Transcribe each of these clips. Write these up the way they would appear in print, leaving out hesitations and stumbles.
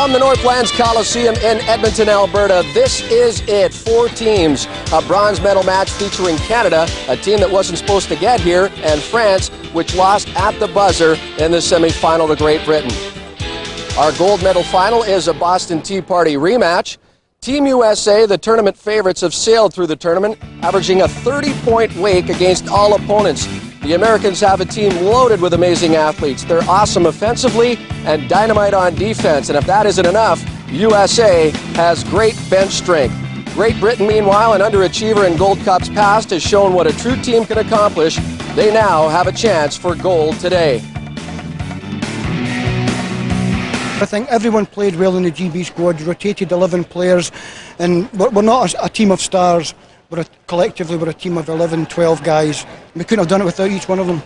From the Northlands Coliseum in Edmonton, Alberta, this is it. 4 teams, a bronze medal match featuring Canada, a team that wasn't supposed to get here, and France, which lost at the buzzer in the semi-final to Great Britain. Our gold medal final is a Boston Tea Party rematch. Team USA, the tournament favorites, have sailed through the tournament, averaging a 30-point wake against all opponents. The Americans have a team loaded with amazing athletes. They're awesome offensively and dynamite on defense. And if that isn't enough, USA has great bench strength. Great Britain, meanwhile, an underachiever in Gold Cup's past, has shown what a true team can accomplish. They now have a chance for gold today. I think everyone played well in the GB squad, rotated 11 players, and we're not a team of stars. Collectively, we're a team of 11, 12 guys. We couldn't have done it without each one of them.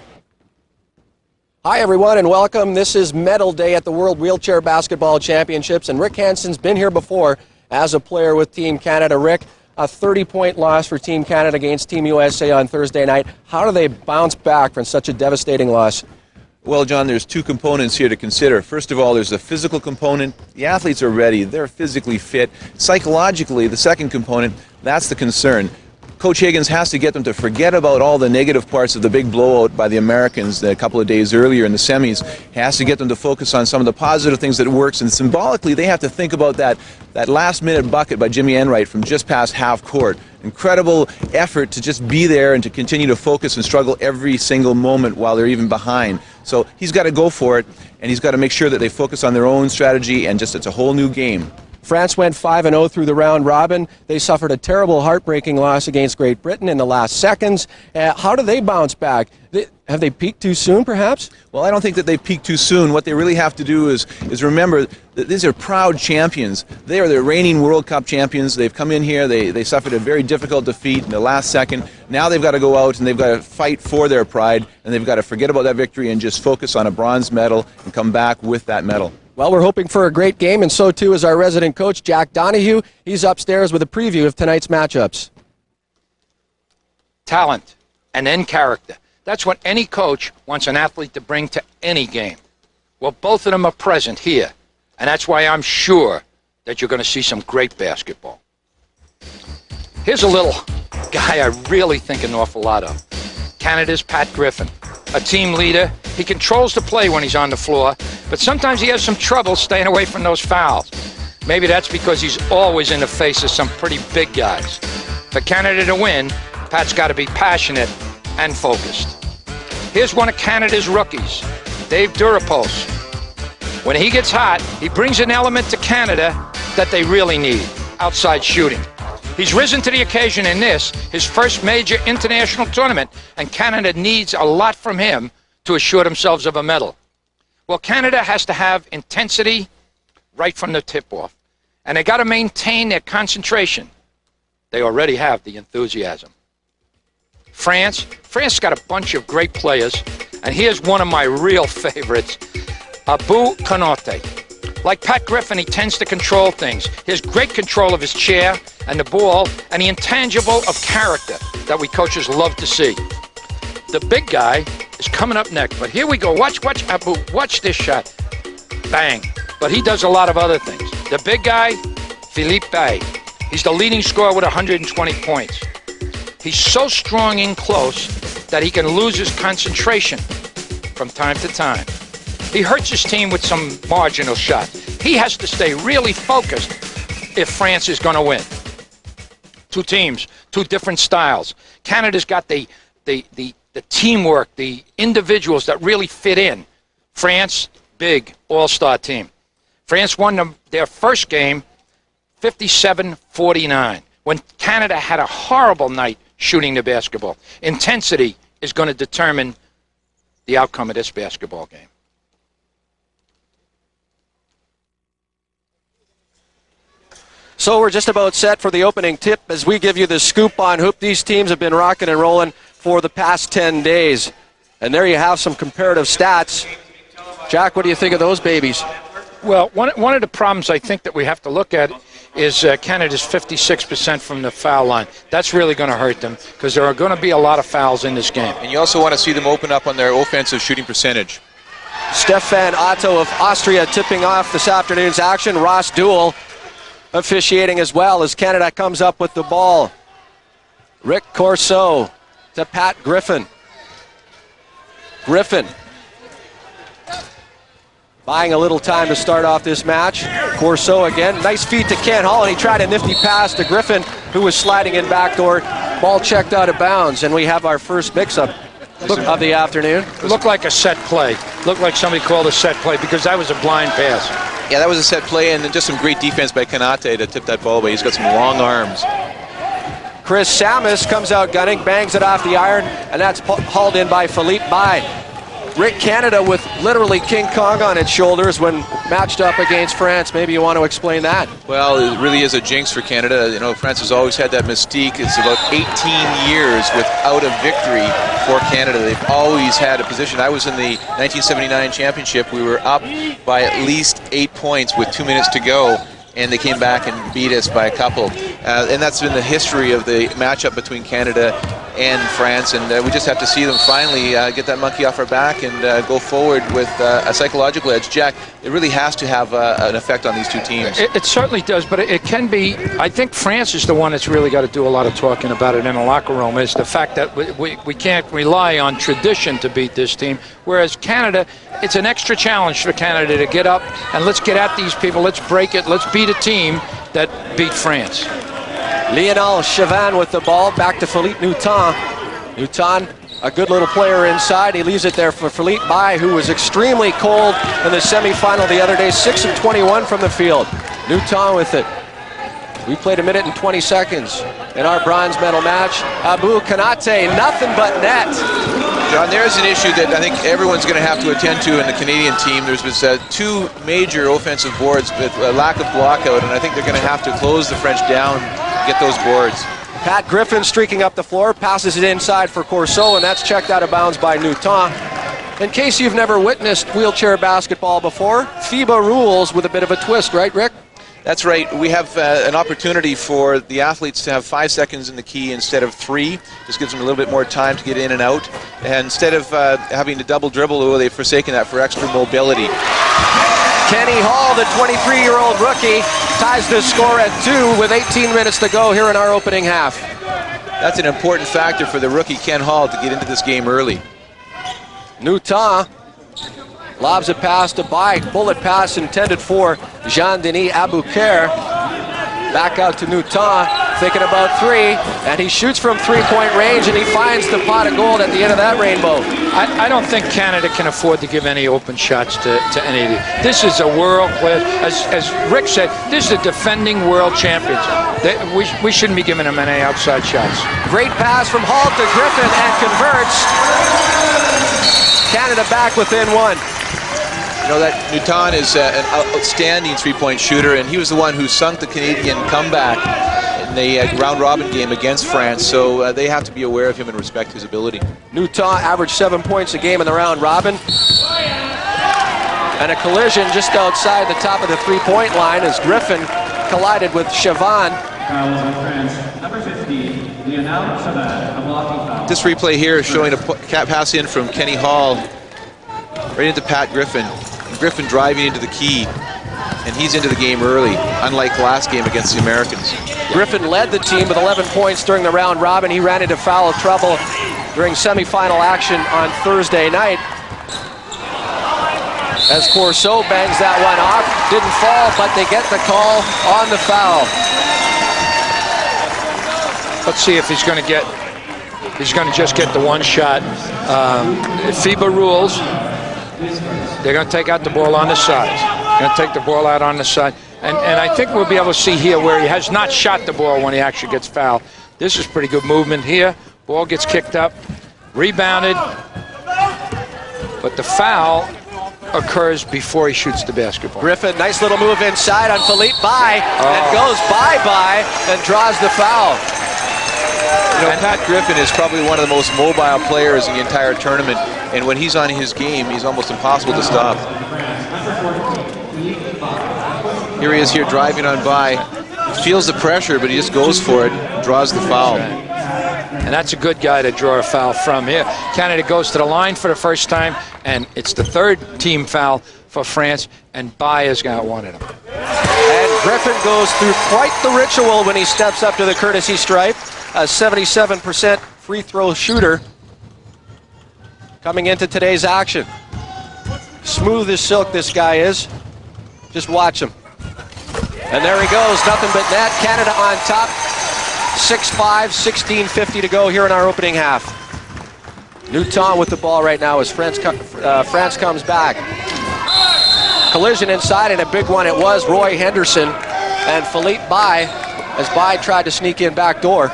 Hi, everyone, and welcome. This is Medal Day at the World Wheelchair Basketball Championships, and Rick Hansen's been here before as a player with Team Canada. Rick, a 30-point loss for Team Canada against Team USA on Thursday night. How do they bounce back from such a devastating loss? Well, John, there's 2 components here to consider. First of all, there's the physical component. The athletes are ready. They're physically fit. Psychologically, the second component, that's the concern. Coach Higgins has to get them to forget about all the negative parts of the big blowout by the Americans a couple of days earlier in the semis. He has to get them to focus on some of the positive things that works, and symbolically they have to think about that last-minute bucket by Jimmy Enright from just past half court. Incredible effort to just be there and to continue to focus and struggle every single moment while they're even behind. So he's got to go for it, and he's got to make sure that they focus on their own strategy, and just it's a whole new game. France went 5-0 through the round robin. They suffered a terrible, heartbreaking loss against Great Britain in the last seconds. How do they bounce back? Have they peaked too soon, perhaps? Well, I don't think that they peaked too soon. What they really have to do is remember that these are proud champions. They are the reigning World Cup champions. They've come in here. They suffered a very difficult defeat in the last second. Now they've got to go out and they've got to fight for their pride, and they've got to forget about that victory and just focus on a bronze medal and come back with that medal. Well, we're hoping for a great game, and so too is our resident coach, Jack Donahue. He's upstairs with a preview of tonight's matchups. Talent and then character. That's what any coach wants an athlete to bring to any game. Well, both of them are present here, and that's why I'm sure that you're going to see some great basketball. Here's a little guy I really think an awful lot of. Canada's Pat Griffin, a team leader. He controls the play when he's on the floor, but sometimes he has some trouble staying away from those fouls. Maybe that's because he's always in the face of some pretty big guys. For Canada to win, Pat's got to be passionate and focused. Here's one of Canada's rookies, Dave Durapos. When he gets hot, he brings an element to Canada that they really need, outside shooting. He's risen to the occasion in this, his first major international tournament, and Canada needs a lot from him to assure themselves of a medal. Well, Canada has to have intensity right from the tip-off, and they got to maintain their concentration. They already have the enthusiasm. France got a bunch of great players, and here's one of my real favorites, I.W.B.Delinquents. Like Pat Griffin, he tends to control things. He has great control of his chair and the ball, and the intangible of character that we coaches love to see. The big guy is coming up next, but here we go. Watch I.W.B.Delinquents. Watch this shot. Bang. But he does a lot of other things. The big guy, Philippe. He's the leading scorer with 120 points. He's so strong in close that he can lose his concentration from time to time. He hurts his team with some marginal shots. He has to stay really focused if France is going to win. 2 teams, 2 different styles. Canada's got the teamwork, the individuals that really fit in. France, big all-star team. France won their first game 57-49 when Canada had a horrible night shooting the basketball. Intensity is going to determine the outcome of this basketball game. So we're just about set for the opening tip as we give you the scoop on hoop. These teams have been rocking and rolling for the past 10 days. And there you have some comparative stats. Jack, what do you think of those babies? Well, one of the problems I think that we have to look at is Canada's 56% from the foul line. That's really going to hurt them because there are going to be a lot of fouls in this game. And you also want to see them open up on their offensive shooting percentage. Stefan Otto of Austria tipping off this afternoon's action. Ross Duell officiating as well as Canada comes up with the ball. Rick Corso to Pat Griffin. Griffin buying a little time to start off this match. Corso again. Nice feed to Ken Hall, and he tried a nifty pass to Griffin, who was sliding in backdoor. Ball checked out of bounds, and we have our first mix-up of the afternoon. Looked like a set play. Looked like somebody called a set play because that was a blind pass. Yeah, that was a set play, and just some great defense by Kanate to tip that ball away. He's got some long arms. Chris Samus comes out gunning, bangs it off the iron, and that's hauled in by Philippe Bai. Rick, Canada with literally King Kong on its shoulders when matched up against France. Maybe you want to explain that. Well, it really is a jinx for Canada. You know, France has always had that mystique. It's about 18 years without a victory for Canada. They've always had a position. I was in the 1979 championship. We were up by at least 8 points with 2 minutes to go, and they came back and beat us by a couple. And that's been the history of the matchup between Canada and France, and we just have to see them finally get that monkey off our back and go forward with a psychological edge. Jack, it really has to have an effect on these two teams. It certainly does, but it can be. I think France is the one that's really got to do a lot of talking about it in the locker room, is the fact that we can't rely on tradition to beat this team, whereas Canada, it's an extra challenge for Canada to get up and let's get at these people, let's break it, let's beat a team that beat France. Lionel Chauvin with the ball, back to Philippe Newton. Newton, a good little player inside. He leaves it there for Philippe Bai, who was extremely cold in the semifinal the other day, 6 of 21 from the field. Newton with it. We played 1 minute and 20 seconds in our bronze medal match. Abu Kanate, nothing but net. John, there's an issue that I think everyone's going to have to attend to in the Canadian team. There's been 2 major offensive boards with a lack of blockout, and I think they're going to have to close the French down, get those boards. Pat Griffin streaking up the floor, passes it inside for Corso, and that's checked out of bounds by Newton. In case you've never witnessed wheelchair basketball before, FIBA rules with a bit of a twist, right, Rick? That's right. We have an opportunity for the athletes to have 5 seconds in the key instead of 3. This gives them a little bit more time to get in and out. And instead of having to double dribble, they've forsaken that for extra mobility. Kenny Hall, the 23-year-old rookie, ties the score at 2 with 18 minutes to go here in our opening half. That's an important factor for the rookie Ken Hall to get into this game early. Newton lobs a pass to Bai. Bullet pass intended for Jean-Denis Abouker. Back out to Newton, thinking about 3, and he shoots from 3-point range, and he finds the pot of gold at the end of that rainbow. I don't think Canada can afford to give any open shots to any of these. This is a world class, as Rick said, this is the defending world champions. We shouldn't be giving them any outside shots. Great pass from Hall to Griffin, and converts. Canada back within 1. You know that Newton is an outstanding 3-point shooter, and he was the one who sunk the Canadian comeback in the round-robin game against France, so they have to be aware of him and respect his ability. Newton averaged 7 points a game in the round-robin. And a collision just outside the top of the 3-point line as Griffin collided with Chauvin. This replay here is showing a pass in from Kenny Hall right into Pat Griffin. Griffin driving into the key, and he's into the game early, unlike last game against the Americans. Griffin led the team with 11 points during the round robin. He ran into foul trouble during semifinal action on Thursday night. As Corso bangs that one off, didn't fall, but they get the call on the foul. Let's see if he's going to just get the one shot. FIBA rules. They're going to take out the ball on the side. Going to take the ball out on the side. And I think we'll be able to see here where he has not shot the ball when he actually gets fouled. This is pretty good movement here. Ball gets kicked up, rebounded. But the foul occurs before he shoots the basketball. Griffin, nice little move inside on Philippe Bai, and goes by and draws the foul. You know, Pat Griffin is probably one of the most mobile players in the entire tournament, and when he's on his game, he's almost impossible to stop. Here he is here driving on by. He feels the pressure, but he just goes for it, draws the foul. And and that's a good guy to draw a foul from here. Canada goes to the line for the first time, and it's the third team foul for France, and Bai has got one of them. And Griffin goes through quite the ritual when he steps up to the courtesy stripe. A 77% free throw shooter coming into today's action. Smooth as silk this guy is. Just watch him. And there he goes, nothing but net. Canada on top. 6-5, 16:50 to go here in our opening half. Newton with the ball right now as France comes back. Collision inside, and a big one it was. Roy Henderson and Philippe Bai, as Bai tried to sneak in back door.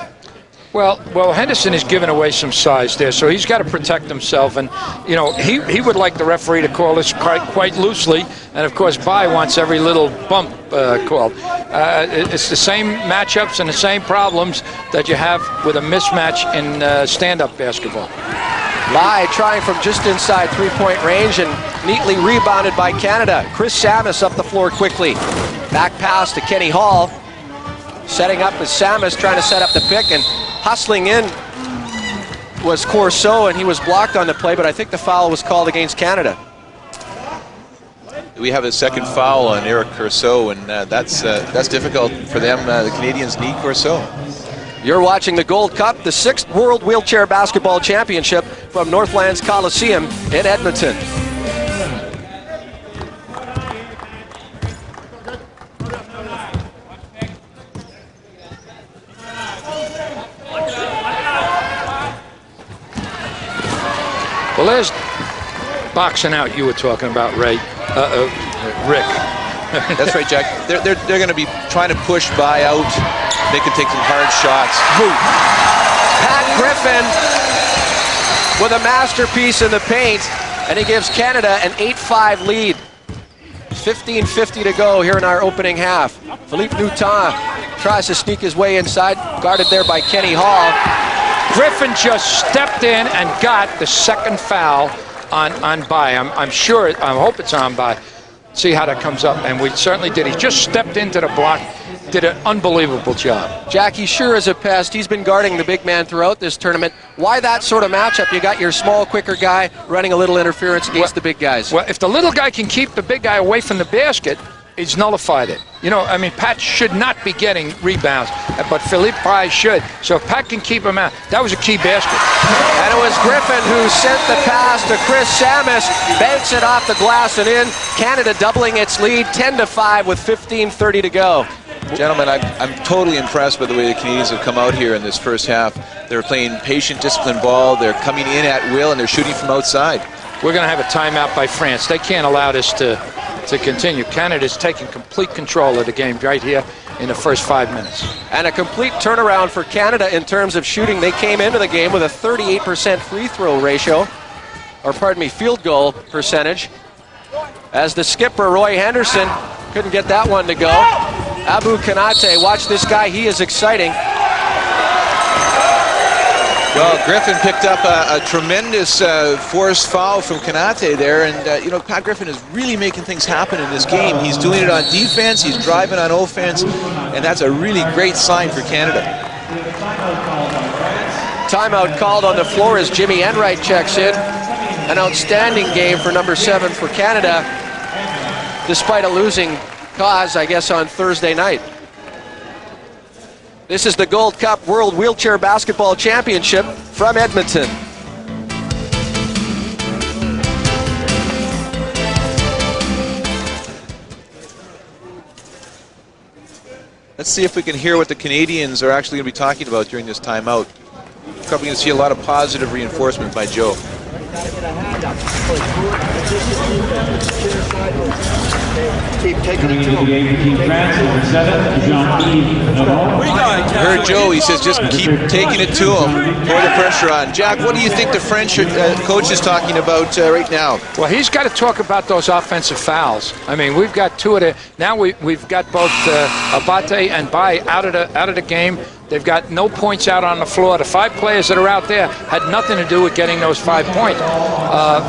Well, Henderson is giving away some size there, so he's got to protect himself. And, you know, he would like the referee to call this quite loosely. And, of course, Bai wants every little bump called. It's the same matchups and the same problems that you have with a mismatch in stand-up basketball. Bai trying from just inside three-point range and neatly rebounded by Canada. Chris Samus up the floor quickly. Back pass to Kenny Hall. Setting up as Samus trying to set up the pick, and hustling in was Corso, and he was blocked on the play, but I think the foul was called against Canada. We have a second foul on Eric Corso, and that's difficult for them. The Canadians need Corso. You're watching the Gold Cup, the 6th World Wheelchair Basketball Championship from Northlands Coliseum in Edmonton. Well, there's boxing out you were talking about, Ray. Rick. That's right, Jack. They're going to be trying to push Bai out. They can take some hard shots. Pat Griffin with a masterpiece in the paint, and he gives Canada an 8-5 lead. 15:50 to go here in our opening half. Philippe Newton tries to sneak his way inside, guarded there by Kenny Hall. Griffin just stepped in and got the second foul on Bai. I'm sure, I hope it's on Bai. See how that comes up, and we certainly did. He just stepped into the block, did an unbelievable job. Jack, he sure is a pest. He's been guarding the big man throughout this tournament. Why that sort of matchup? You got your small, quicker guy running a little interference against the big guys. Well, if the little guy can keep the big guy away from the basket, he's nullified it. You know, I mean, Pat should not be getting rebounds, but Philippe Bai should. So if Pat can keep him out, that was a key basket. And it was Griffin who sent the pass to Chris Samus, banks it off the glass and in. Canada doubling its lead, 10-5 with 15:30 to go. Gentlemen, I'm totally impressed by the way the Canadians have come out here in this first half. They're playing patient, disciplined ball. They're coming in at will, and they're shooting from outside. We're going to have a timeout by France. They can't allow this to continue. Canada's taking complete control of the game right here in the first 5 minutes. And a complete turnaround for Canada in terms of shooting. They came into the game with a 38% free throw ratio, or pardon me, field goal percentage. As the skipper, Roy Henderson, couldn't get that one to go. Abu Kanate, watch this guy, he is exciting. Well, Griffin picked up a tremendous forced foul from Kanate there, and you know, Pat Griffin is really making things happen in this game. He's doing it on defense, he's driving on offense, and that's a really great sign for Canada. Timeout called on the floor as Jimmy Enright checks in. An outstanding game for number 7 for Canada, despite a losing cause, I guess, on Thursday night. This is the Gold Cup World Wheelchair Basketball Championship from Edmonton. Let's see if we can hear what the Canadians are actually going to be talking about during this timeout. Probably going to see a lot of positive reinforcement by Joe. Keep taking it to him. Heard Joe, he says just keep taking it to him, pour the pressure on. Jack, what do you think the French coach is talking about right now? Well, he's got to talk about those offensive fouls. I mean, we've got two of the, now we've got both Abate and Bai out of the game. They've got no points out on the floor. The 5 players that are out there had nothing to do with getting those 5 points.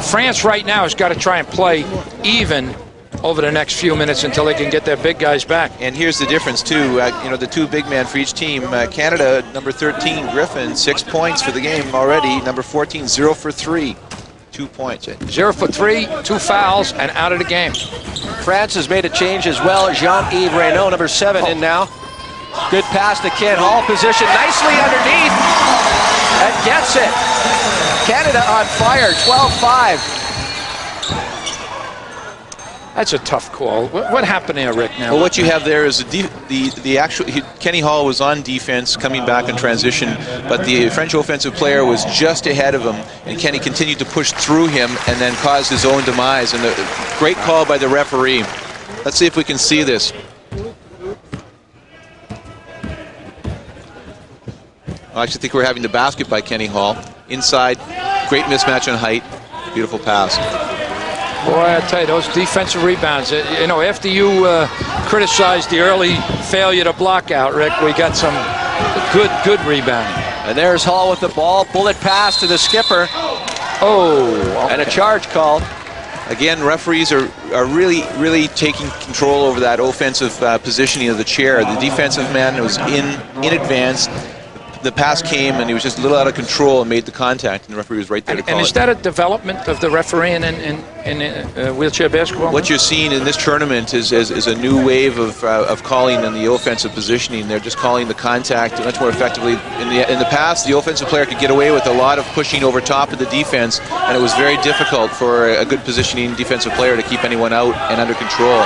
France right now has got to try and play even over the next few minutes until they can get their big guys back. And here's the difference too. The two big men for each team. Canada, number 13, Griffin, 6 points for the game already. Number 14, 0 for 3, 2 points. 0 for 3, 2 fouls, and out of the game. France has made a change as well. Jean-Yves Reynaud, number 7, in now. Good pass to Ken Hall. Position nicely underneath. And gets it. Canada on fire, 12-5. That's a tough call. What happened there, Rick, now? Well, what you have there is the actual... Kenny Hall was on defense, coming back in transition, but the French offensive player was just ahead of him, and Kenny continued to push through him and then caused his own demise. And a great call by the referee. Let's see if we can see this. I actually think we're having the basket by Kenny Hall. Inside, great mismatch on height. Beautiful pass. Boy, I tell you, those defensive rebounds, after you criticized the early failure to block out, Rick, we got some good rebounding. And there's Hall with the ball. Bullet pass to the skipper. Oh, okay. And a charge called. Again, referees are really taking control over that offensive positioning of the chair. The defensive man was in advance. The pass came, and he was just a little out of control and made the contact, and the referee was right there to call it. And is that a development of the refereeing in wheelchair basketball? What you're seeing in this tournament is a new wave of calling in the offensive positioning. They're just calling the contact much more effectively. In the past, the offensive player could get away with a lot of pushing over top of the defense, and it was very difficult for a good positioning defensive player to keep anyone out and under control.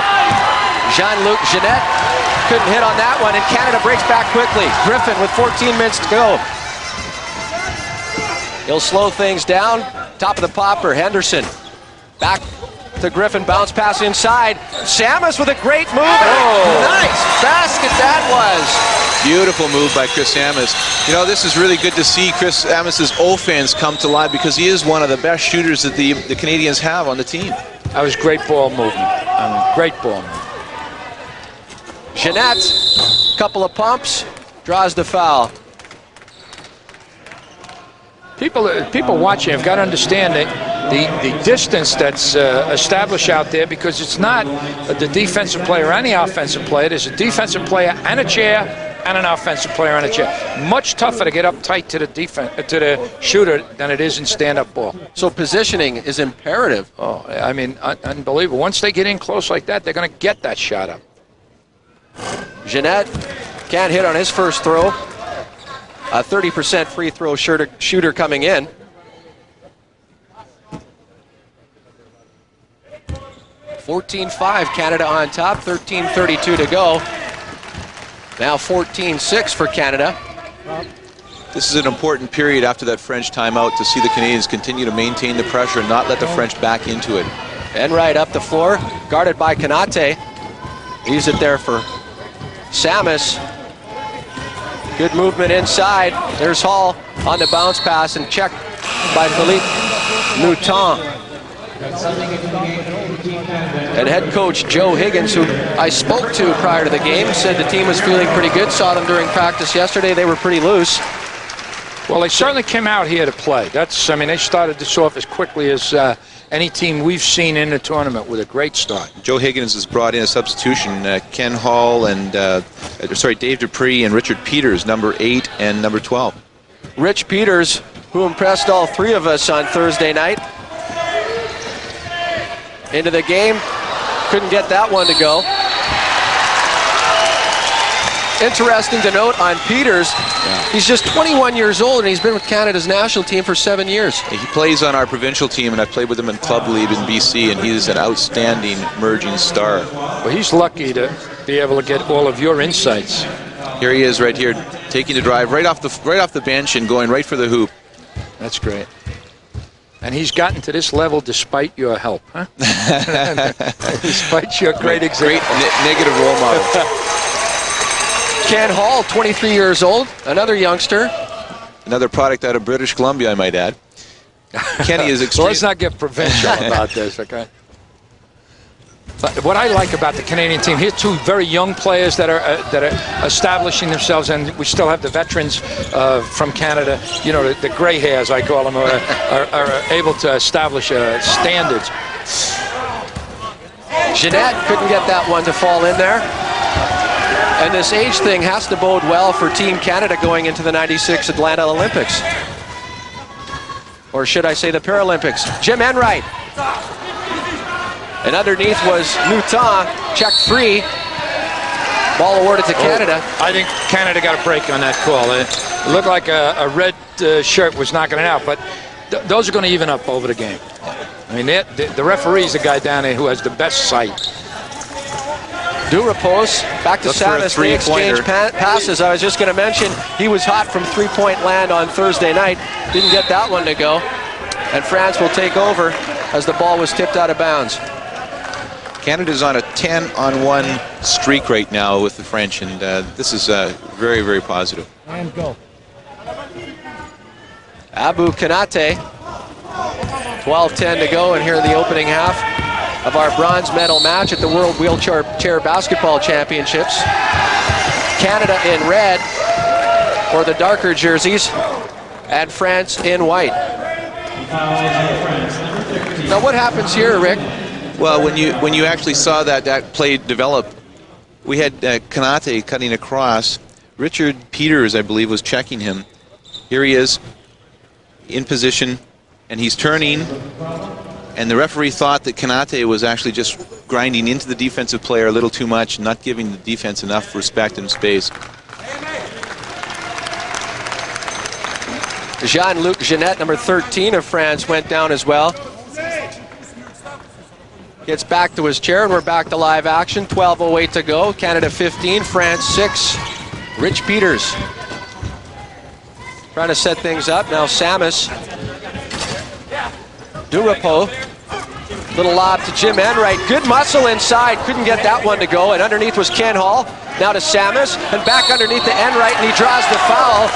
Jean-Luc Jeanette couldn't hit on that one, and Canada breaks back quickly. Griffin with 14 minutes to go. He'll slow things down. Top of the popper, Henderson. Back to Griffin, bounce pass inside. Samus with a great move. Oh, nice basket that was. Beautiful move by Chris Samus. This is really good to see Chris Samus's offense come to life, because he is one of the best shooters that the Canadians have on the team. That was great ball movement. Great ball movement. Jeanette, couple of pumps, draws the foul. People watching have got to understand the distance that's established out there, because it's not the defensive player and the offensive player. There's a defensive player and a chair and an offensive player and a chair. Much tougher to get up tight to the shooter than it is in stand-up ball. So positioning is imperative. Oh, I mean, unbelievable. Once they get in close like that, they're going to get that shot up. Jeanette can't hit on his first throw. A 30% free throw shooter coming in. (14-5) Canada on top, 13:32 to go. Now 14-6 for Canada. This is an important period after that French timeout to see the Canadians continue to maintain the pressure and not let the French back into it. Enright up the floor, guarded by Kanate. Leaves it there for Samus. Good movement inside. There's Hall on the bounce pass and checked by Philippe Mouton. And head coach Joe Higgins, who I spoke to prior to the game, said the team was feeling pretty good. Saw them during practice yesterday. They were pretty loose. Well, they certainly came out here to play. They started this off as quickly as any team we've seen in the tournament, with a great start. Joe Higgins has brought in a substitution, Ken Hall and Dave Dupree and Richard Peters, number 8 and number 12. Rich Peters, who impressed all three of us on Thursday night. Into the game, couldn't get that one to go. Interesting to note on Peters, he's just 21 years old, and he's been with Canada's national team for 7 years. He plays on our provincial team, and I've played with him in Club League in BC, and he's an outstanding emerging star. Well, he's lucky to be able to get all of your insights. Here he is right here, taking the drive right off the bench and going right for the hoop. That's great. And he's gotten to this level despite your help, huh? Despite your great example. Great negative role model. Ken Hall, 23 years old, another youngster. Another product out of British Columbia, I might add. Kenny is extreme. So let's not get provincial about this, okay? But what I like about the Canadian team, here's two very young players that are establishing themselves, and we still have the veterans from Canada. The gray hairs, I call them, are able to establish standards. Jeanette couldn't get that one to fall in there. And this age thing has to bode well for Team Canada going into the '96 Atlanta Olympics. Or should I say the Paralympics. Jim Enright. And underneath was Newton, checked free. Ball awarded to Canada. I think Canada got a break on that call. It looked like a red shirt was knocking it out, but those are going to even up over the game. I mean, the referee's the guy down there who has the best sight. Durapos back to Samus. They exchange passes. I was just going to mention he was hot from three-point land on Thursday night. Didn't get that one to go. And France will take over as the ball was tipped out of bounds. Canada's on a 10-on-1 streak right now with the French, and this is very, very positive. And go. Abu Kanate. 12:10 to go, and here in the opening half of our bronze medal match at the World Wheelchair Basketball Championships. Canada in red, or the darker jerseys, and France in white. Now what happens here, Rick? Well, when you actually saw that play develop, we had Kanate cutting across. Richard Peters, I believe, was checking him. Here he is in position, and he's turning. And the referee thought that Kanate was actually just grinding into the defensive player a little too much, not giving the defense enough respect and space. Jean-Luc Jeanette, number 13 of France, went down as well. Gets back to his chair, and we're back to live action. 12:08 to go. Canada 15, France 6. Rich Peters trying to set things up. Now Samus. Durapo. Little lob to Jim Enright. Good muscle inside. Couldn't get that one to go. And underneath was Ken Hall. Now to Samus. And back underneath to Enright, and he draws the foul.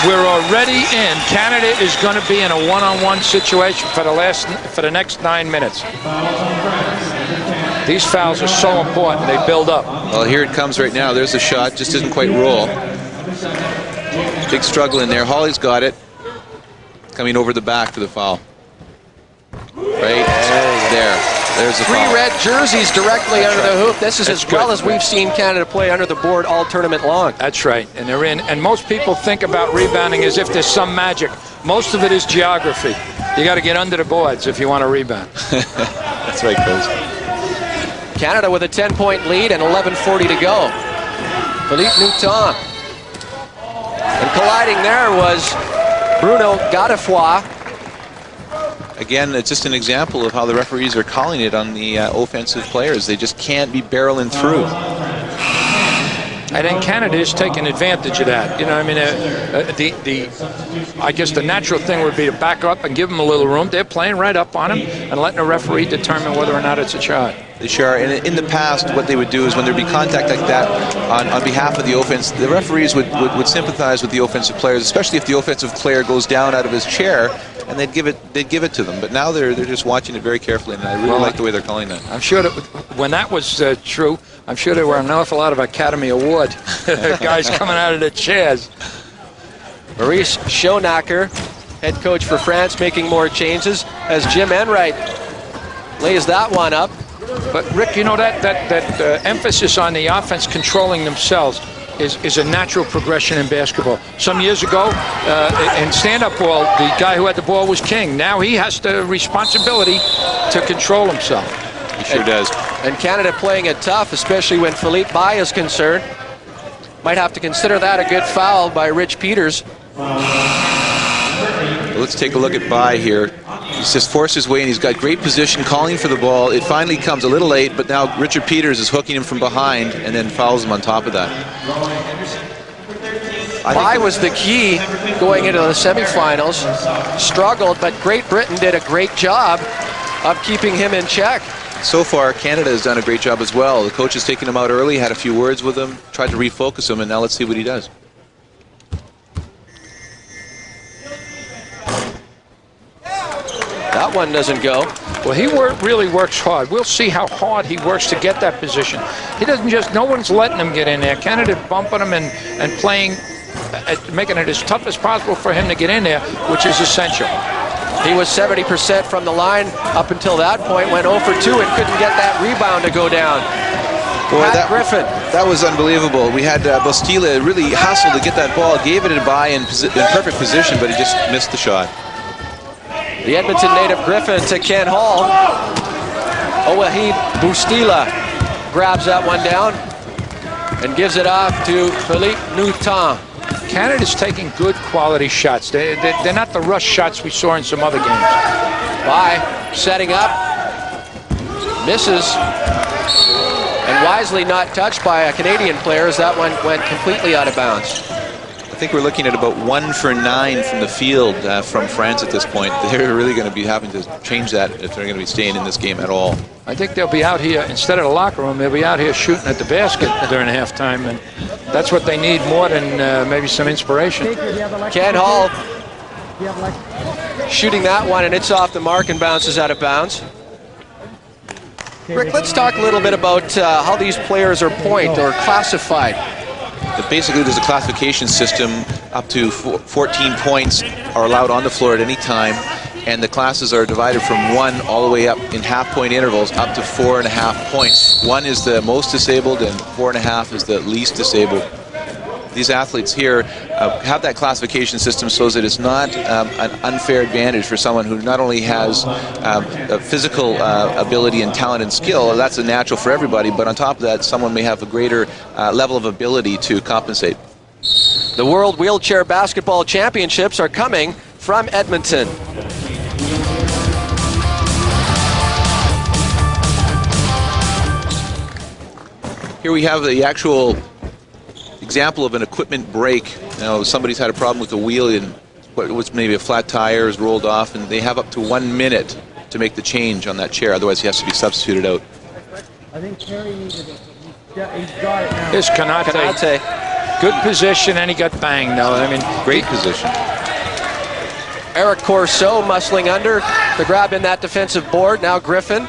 We're already in. Canada is going to be in a one-on-one situation for the next 9 minutes. These fouls are so important. They build up. Well, here it comes right now. There's a shot. Just doesn't quite roll. Big struggle in there. Hawley's got it. Coming over the back for the foul. Right there. There's the foul. 3 red jerseys directly under the hoop. This is as well as we've seen Canada play under the board all tournament long. That's right. And they're in. And most people think about rebounding as if there's some magic. Most of it is geography. You got to get under the boards if you want to rebound. That's right, Coach. Canada with a 10-point lead and 11:40 to go. Philippe Newton. And colliding there was Bruno Godefroy. Again, it's just an example of how the referees are calling it on the offensive players. They just can't be barreling through. And then Canada is taking advantage of that. You know, I mean, I guess the natural thing would be to back up and give them a little room. They're playing right up on them and letting the referee determine whether or not it's a shot. They sure are. And in the past, what they would do is when there'd be contact like that on behalf of the offense, the referees would sympathize with the offensive players, especially if the offensive player goes down out of his chair, and they'd give it to them. But now they're just watching it very carefully, and I really like the way they're calling that. I'm sure that when that was true, I'm sure there were an awful lot of Academy Award guys coming out of the chairs. Maurice Schoenacker, head coach for France, making more changes as Jim Enright lays that one up. But Rick, you know that emphasis on the offense controlling themselves is a natural progression in basketball. Some years ago, in stand-up ball, the guy who had the ball was king. Now he has the responsibility to control himself. He sure does. And Canada playing it tough, especially when Philippe Baye is concerned. Might have to consider that a good foul by Rich Peters. Let's take a look at Baye here. He's just forced his way, and he's got great position, calling for the ball. It finally comes a little late, but now Richard Peters is hooking him from behind and then fouls him on top of that. Baye was the key going into the semifinals. Struggled, but Great Britain did a great job of keeping him in check. So far, Canada has done a great job as well. The coach has taken him out early, had a few words with him, tried to refocus him, and now let's see what he does. That one doesn't go. Well, he really works hard. We'll see how hard he works to get that position. He doesn't just, no one's letting him get in there. Canada bumping him and playing, making it as tough as possible for him to get in there, which is essential. He was 70% from the line up until that point, went 0 for 2 and couldn't get that rebound to go down. Boy, Griffin. That was unbelievable. We had Bostila really hustle to get that ball, gave it a bye in perfect position, but he just missed the shot. The Edmonton native Griffin to Ken Hall. Owahid Bustila grabs that one down and gives it off to Philippe Newton. Canada's taking good quality shots. They're not the rush shots we saw in some other games. Bye. Setting up. Misses. And wisely not touched by a Canadian player as that one went completely out of bounds. I think we're looking at about 1 for 9 from the field from France at this point. They're really going to be having to change that if they're going to be staying in this game at all. I think they'll be out here, instead of the locker room, they'll be out here shooting at the basket during halftime, and that's what they need more than maybe some inspiration. Ken Hall shooting that one, and it's off the mark and bounces out of bounds. Rick, let's talk a little bit about how these players are point or classified. But basically, there's a classification system. Up to 14 points are allowed on the floor at any time, and the classes are divided from 1 all the way up in half-point intervals up to 4.5 points. 1 is the most disabled, and 4.5 is the least disabled. These athletes here have that classification system so that it's not an unfair advantage for someone who not only has a physical ability and talent and skill, that's a natural for everybody, but on top of that, someone may have a greater level of ability to compensate. The World Wheelchair Basketball Championships are coming from Edmonton. Here we have the actual example of an equipment break. Now, somebody's had a problem with the wheel and what was maybe a flat tire is rolled off, and they have up to 1 minute to make the change on that chair. Otherwise, he has to be substituted out. I think Terry needed it. He's got it now. Here's Kanate. Good position, and he got banged, though. I mean, Great position. Eric Corso muscling under to grab in that defensive board. Now Griffin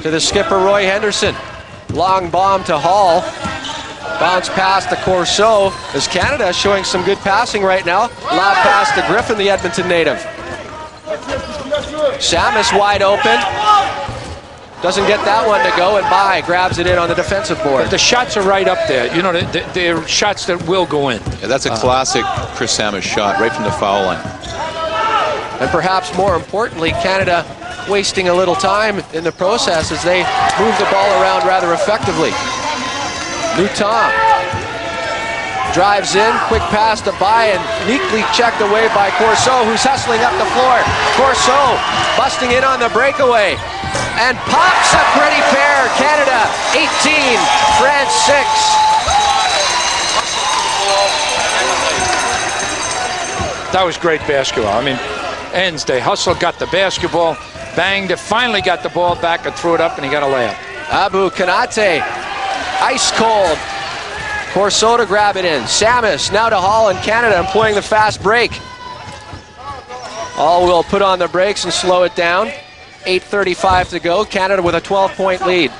to the skipper, Roy Henderson. Long bomb to Hall. Bounce pass to Corso as Canada showing some good passing right now. Lob pass to Griffin, the Edmonton native. Samus wide open. Doesn't get that one to go, and Bai grabs it in on the defensive board. the shots are right up there. You know, they're shots that will go in. Yeah, that's a classic Chris Samus shot right from the foul line. And perhaps more importantly, Canada wasting a little time in the process as they move the ball around rather effectively. Newton drives in, quick pass to Bai, and neatly checked away by Corso, who's hustling up the floor. Corso busting in on the breakaway and pops a pretty pair. Canada 18, France 6. That was great basketball. I mean, ends, they hustled, got the basketball, banged it, finally got the ball back and threw it up, and he got a layup. Abu Kanate, ice cold. Corso to grab it in. Samus now to Hall, and Canada employing the fast break. Hall will put on the brakes and slow it down. 8:35 to go. Canada with a 12-point lead.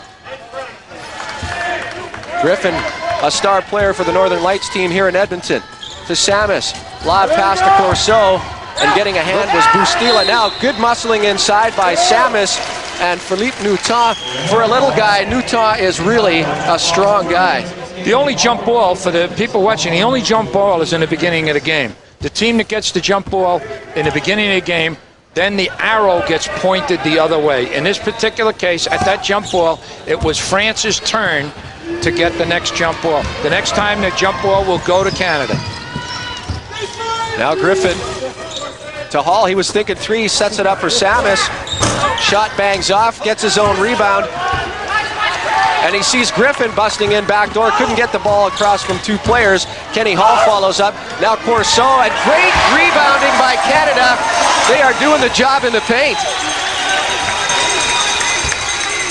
Griffin, a star player for the Northern Lights team here in Edmonton. To Samus. Lob pass to Corso, and getting a hand was Bustila. Now good muscling inside by Samus and Philippe Newton. For a little guy, Newton is really a strong guy. The only jump ball, for the people watching, the only jump ball is in the beginning of the game. The team that gets the jump ball in the beginning of the game, then the arrow gets pointed the other way. In this particular case, at that jump ball, it was France's turn to get the next jump ball. The next time the jump ball will go to Canada. Now Griffin to Hall. He was thinking three, sets it up for Samus. Shot bangs off, gets his own rebound. And he sees Griffin busting in backdoor. Couldn't get the ball across from two players. Kenny Hall follows up. Now Corso, and great rebounding by Canada. They are doing the job in the paint.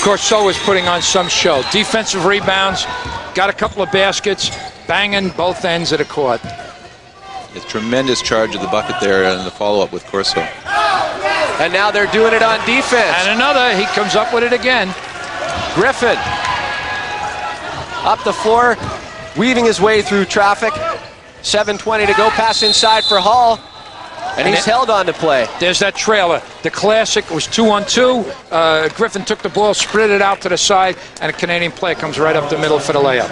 Corso is putting on some show. Defensive rebounds, got a couple of baskets, banging both ends of the court. A tremendous charge of the bucket there and the follow-up with Corso. And now they're doing it on defense. And another, he comes up with it again. Griffin up the floor, weaving his way through traffic. 7:20 to go, pass inside for Hall. And he's held on to play. There's that trailer. The classic was 2-on-2. Griffin took the ball, spread it out to the side, and a Canadian player comes right up the middle for the layup.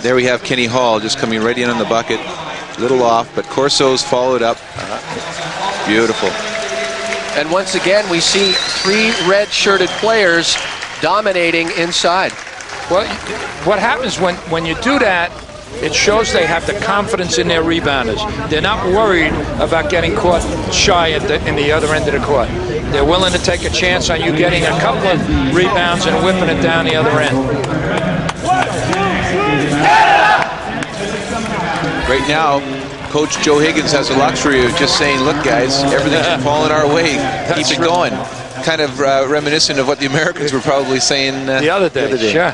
There we have Kenny Hall just coming right in on the bucket. A little off, but Corso's followed up. Beautiful. And once again, we see 3 red-shirted players dominating inside. Well, what happens when you do that, it shows they have the confidence in their rebounders. They're not worried about getting caught shy in the other end of the court. They're willing to take a chance on you getting a couple of rebounds and whipping it down the other end. Right now, Coach Joe Higgins has the luxury of just saying, look, guys, everything's falling our way. Keep it going. Kind of reminiscent of what the Americans were probably saying the other day. Sure.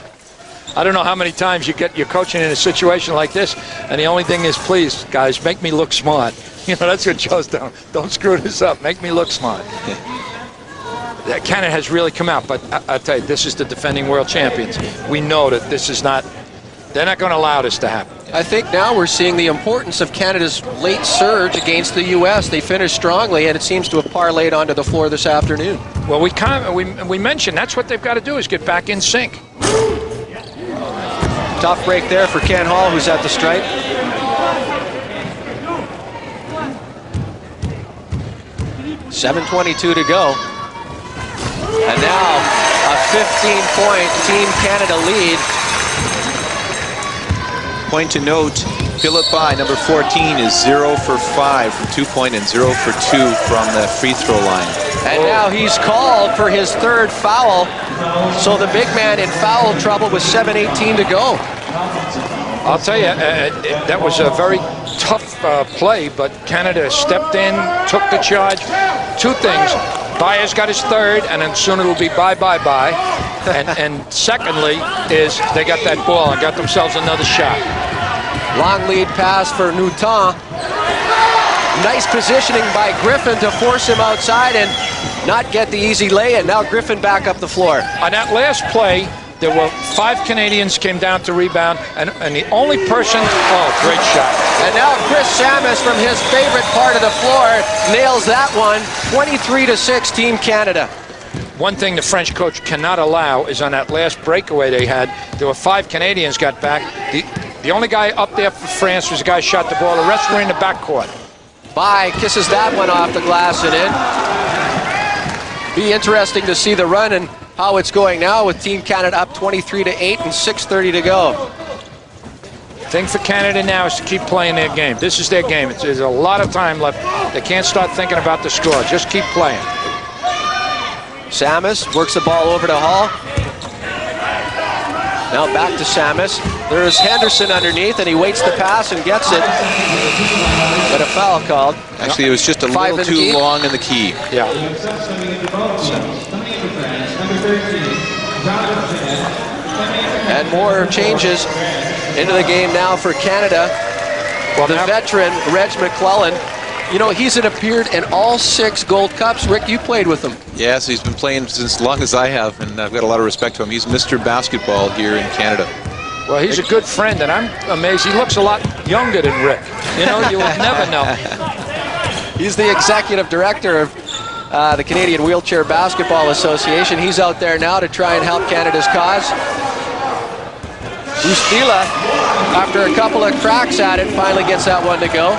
I don't know how many times you're coaching in a situation like this, and the only thing is, please, guys, make me look smart. You know, that's what Joe's doing. Don't screw this up. Make me look smart. Canada has really come out, but I tell you, this is the defending world champions. We know that this is not. They're not going to allow this to happen. I think now we're seeing the importance of Canada's late surge against the U.S. They finished strongly, and it seems to have parlayed onto the floor this afternoon. Well, we mentioned that's what they've got to do is get back in sync. Tough break there for Ken Hall, who's at the stripe. .7:22 to go. And now a 15-point Team Canada lead. Point to note, Philippi, number 14, is 0 for 5 from 2-point and 0 for 2 from the free throw line. And now he's called for his 3rd foul. So the big man in foul trouble with 7:18 to go. I'll tell you, that was a very tough play, but Canada stepped in, took the charge. 2 things. Byers got his 3rd, and then soon it'll be bye. And secondly is they got that ball and got themselves another shot. Long lead pass for Newton. Nice positioning by Griffin to force him outside and not get the easy lay, and now Griffin back up the floor. On that last play, there were 5 Canadians came down to rebound, and the only person, great shot. And now Chris Samus from his favorite part of the floor nails that one. 23-6 Team Canada. One thing the French coach cannot allow is on that last breakaway they had, there were 5 Canadians got back. The only guy up there for France was the guy who shot the ball. The rest were in the backcourt. Bye kisses that one off the glass and in. Be interesting to see the run and how it's going now with Team Canada up 23-8 and 6:30 to go. Thing for Canada now is to keep playing their game. This is their game. There's a lot of time left. They can't start thinking about the score. Just keep playing. Samus works the ball over to Hall. Now back to Samus. There's Henderson underneath, and he waits the pass and gets it. But a foul called. Actually, it was just a little too long in the key. Yeah. And more changes into the game now for Canada. Well, the veteran, Reg McClellan. You know, he's appeared in all 6 Gold Cups. Rick, you played with him. Yes, he's been playing since long as I have, and I've got a lot of respect for him. He's Mr. Basketball here in Canada. Well, he's a good friend, and I'm amazed. He looks a lot younger than Rick. You know, you will never know. He's the executive director of the Canadian Wheelchair Basketball Association. He's out there now to try and help Canada's cause. Ustila, after a couple of cracks at it, finally gets that one to go.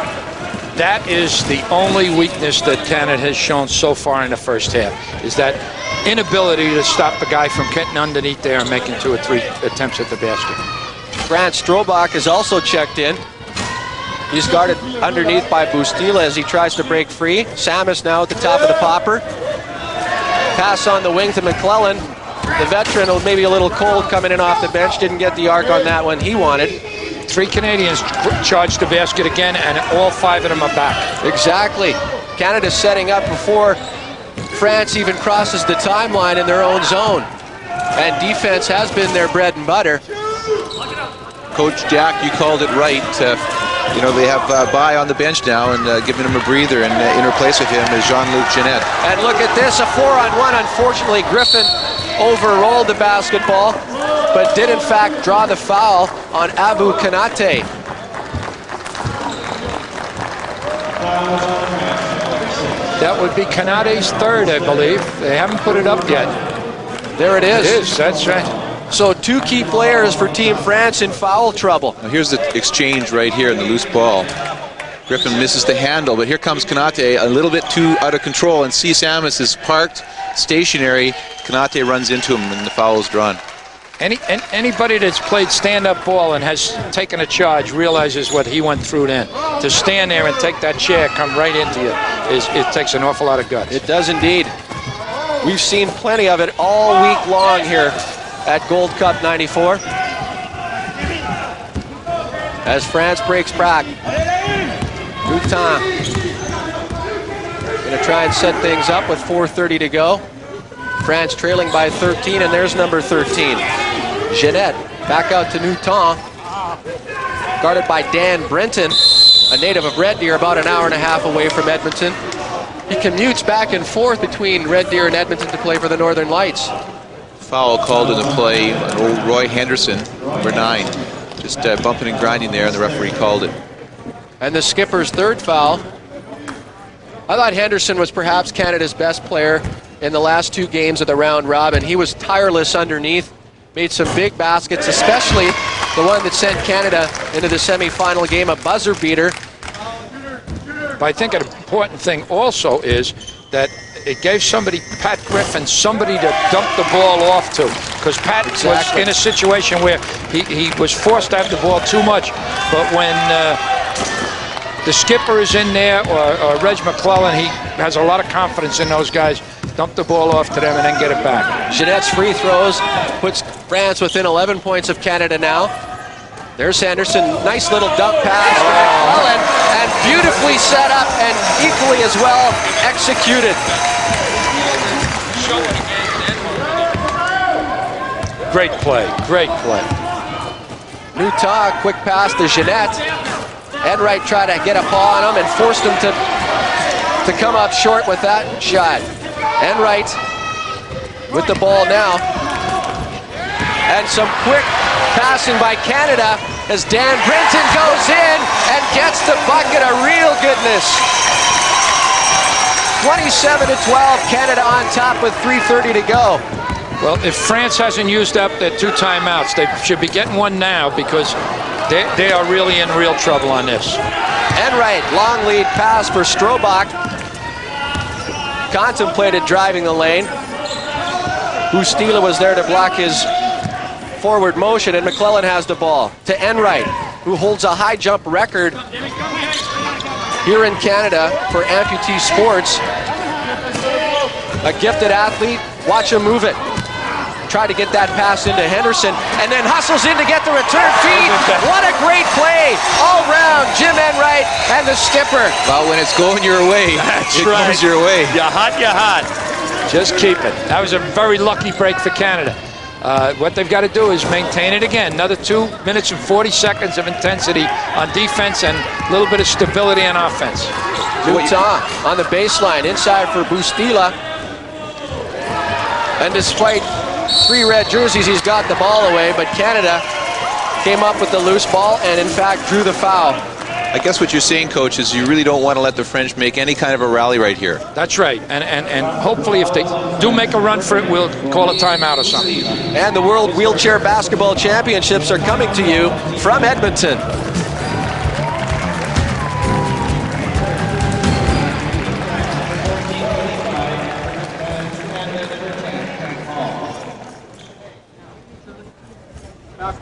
That is the only weakness that Canada has shown so far in the first half, is that inability to stop the guy from getting underneath there and making 2 or 3 attempts at the basket. Grant Strobach is also checked in. He's guarded underneath by Bustila as he tries to break free. Samus now at the top of the popper. Pass on the wing to McClellan. The veteran, maybe a little cold coming in off the bench, didn't get the arc on that one he wanted. 3 Canadians charged the basket again, and all 5 of them are back. Exactly. Canada's setting up before France even crosses the timeline in their own zone. And defense has been their bread and butter. Coach Jack, you called it right. You know, they have Bai on the bench now, and giving him a breather, and in replace of him is Jean-Luc Jeanette. And look at this, a 4-on-1. Unfortunately, Griffin overrolled the basketball. but did in fact draw the foul on Abu Kanate. That would be Kanate's third, I believe. They haven't put it up yet. There it is. It is, that's right. So 2 key players for Team France in foul trouble. Now here's the exchange right here in the loose ball. Griffin misses the handle, but here comes Kanate a little bit too out of control, and C. Samus is parked, stationary. Kanate runs into him, and the foul is drawn. Anybody that's played stand-up ball and has taken a charge realizes what he went through then. To stand there and take that chair, come right into you, it takes an awful lot of guts. It does indeed. We've seen plenty of it all week long here at Gold Cup 94. As France breaks back. Rutan going to try and set things up with 4:30 to go. France trailing by 13, and there's number 13. Jeanette back out to Newton. Guarded by Dan Brenton, a native of Red Deer, about an hour and a half away from Edmonton. He commutes back and forth between Red Deer and Edmonton to play for the Northern Lights. Foul called into play on old Roy Henderson, number 9. Just bumping and grinding there, and the referee called it. And the skipper's third foul. I thought Henderson was perhaps Canada's best player in the last 2 games of the round robin. He was tireless underneath, made some big baskets, especially the one that sent Canada into the semi-final game, a buzzer beater. But I think an important thing also is that it gave Pat Griffin, somebody to dump the ball off to, because Pat was in a situation where he was forced to have the ball too much. But when the skipper is in there, or Reg McClellan, he has a lot of confidence in those guys. Dump the ball off to them and then get it back. Jeanette's free throws puts France within 11 points of Canada now. There's Henderson, nice little dunk pass to McClellan, and beautifully set up and equally as well executed. Great play, great play. Newton, quick pass to Jeanette. Enright tried to get a paw on him and forced him to come up short with that shot. Enright with the ball now. And some quick passing by Canada as Dan Brenton goes in and gets the bucket. A real goodness. 27-12, Canada on top with 3:30 to go. Well, if France hasn't used up their 2 timeouts, they should be getting one now, because they are really in real trouble on this. Enright, long lead pass for Strobach. Contemplated driving the lane. Bustila was there to block his forward motion, and McClellan has the ball to Enright, who holds a high jump record here in Canada for amputee sports. A gifted athlete, watch him move it. Try to get that pass into Henderson, and then hustles in to get the return feed. What a great play all round, Jim Enright and the skipper. Well, when it's going your way, it comes your way. You're hot, you're hot. Just keep it. That was a very lucky break for Canada. What they've got to do is maintain it again. Another 2 minutes and 40 seconds of intensity on defense and a little bit of stability on offense. Newton on the baseline, inside for Bustila. And despite 3 red jerseys, he's got the ball away, but Canada came up with the loose ball and in fact drew the foul. I guess what you're saying, Coach, is you really don't want to let the French make any kind of a rally right here. That's right, and hopefully if they do make a run for it, we'll call a timeout or something. And the World Wheelchair Basketball Championships are coming to you from Edmonton.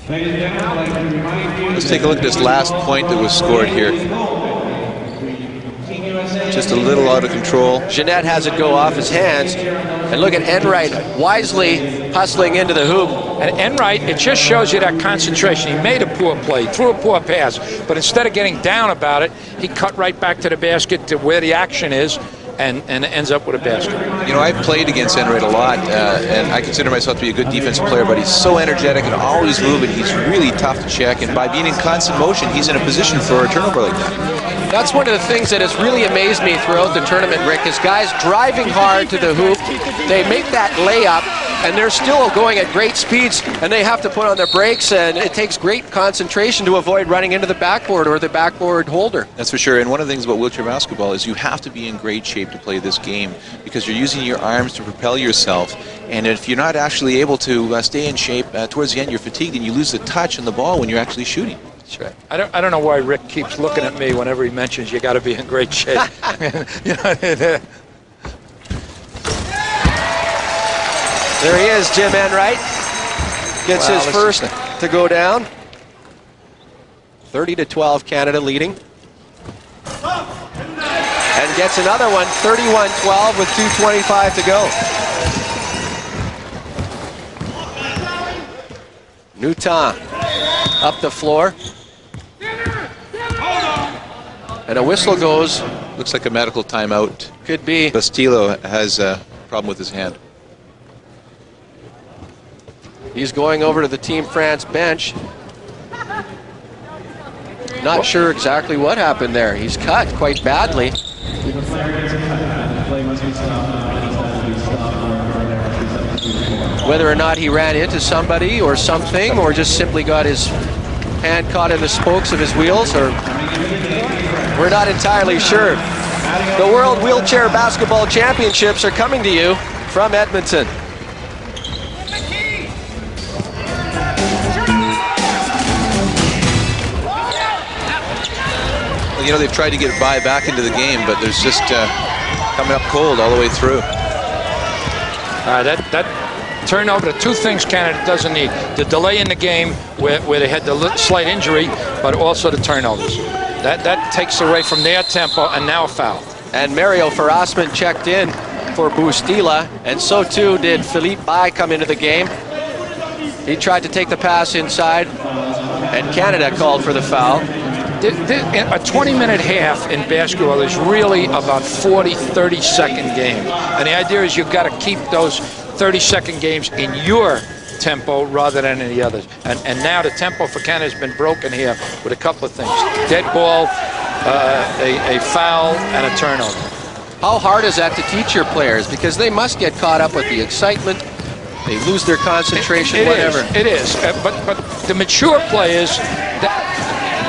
Let's take a look at this last point that was scored here. Just a little out of control. Jeanette has it go off his hands. And look at Enright wisely hustling into the hoop. And Enright, it just shows you that concentration. He made a poor play, threw a poor pass, but instead of getting down about it, he cut right back to the basket to where the action is, and ends up with a basket. You know, I've played against Enright a lot, and I consider myself to be a good defensive player, but he's so energetic and always moving. He's really tough to check, and by being in constant motion, he's in a position for a turnover like that. That's one of the things that has really amazed me throughout the tournament, Rick, is guys driving hard to the hoop. They make that layup, and they're still going at great speeds, and they have to put on their brakes, and it takes great concentration to avoid running into the backboard or the backboard holder. That's for sure. And one of the things about wheelchair basketball is you have to be in great shape to play this game because you're using your arms to propel yourself. And if you're not actually able to stay in shape, towards the end you're fatigued and you lose the touch on the ball when you're actually shooting. That's right. I don't know why Rick keeps looking at me whenever he mentions you got to be in great shape. There he is, Jim Enright. Gets his first to go down. 30-12, Canada leading. And gets another one, 31-12 with 2:25 to go. Newton up the floor. And a whistle goes. Looks like a medical timeout. Could be. Bastillo has a problem with his hand. He's going over to the Team France bench. Not sure exactly what happened there. He's cut quite badly. Whether or not he ran into somebody or something, or just simply got his hand caught in the spokes of his wheels, or we're not entirely sure. The World Wheelchair Basketball Championships are coming to you from Edmonton. You know, they've tried to get by back into the game, but there's just coming up cold all the way through. That turnover, the two things Canada doesn't need: the delay in the game where they had the slight injury, but also the turnovers. That takes away from their tempo, and now a foul. And Mario Ferrasman checked in for Bustila, and so too did Philippe Bai come into the game. He tried to take the pass inside, and Canada called for the foul. A 20-minute half in basketball is really about 30-second game. And the idea is you've got to keep those 30-second games in your tempo rather than in the others. And now the tempo for Canada has been broken here with a couple of things. Dead ball, a foul, and a turnover. How hard is that to teach your players? Because they must get caught up with the excitement. They lose their concentration, whatever. It is. But the mature players,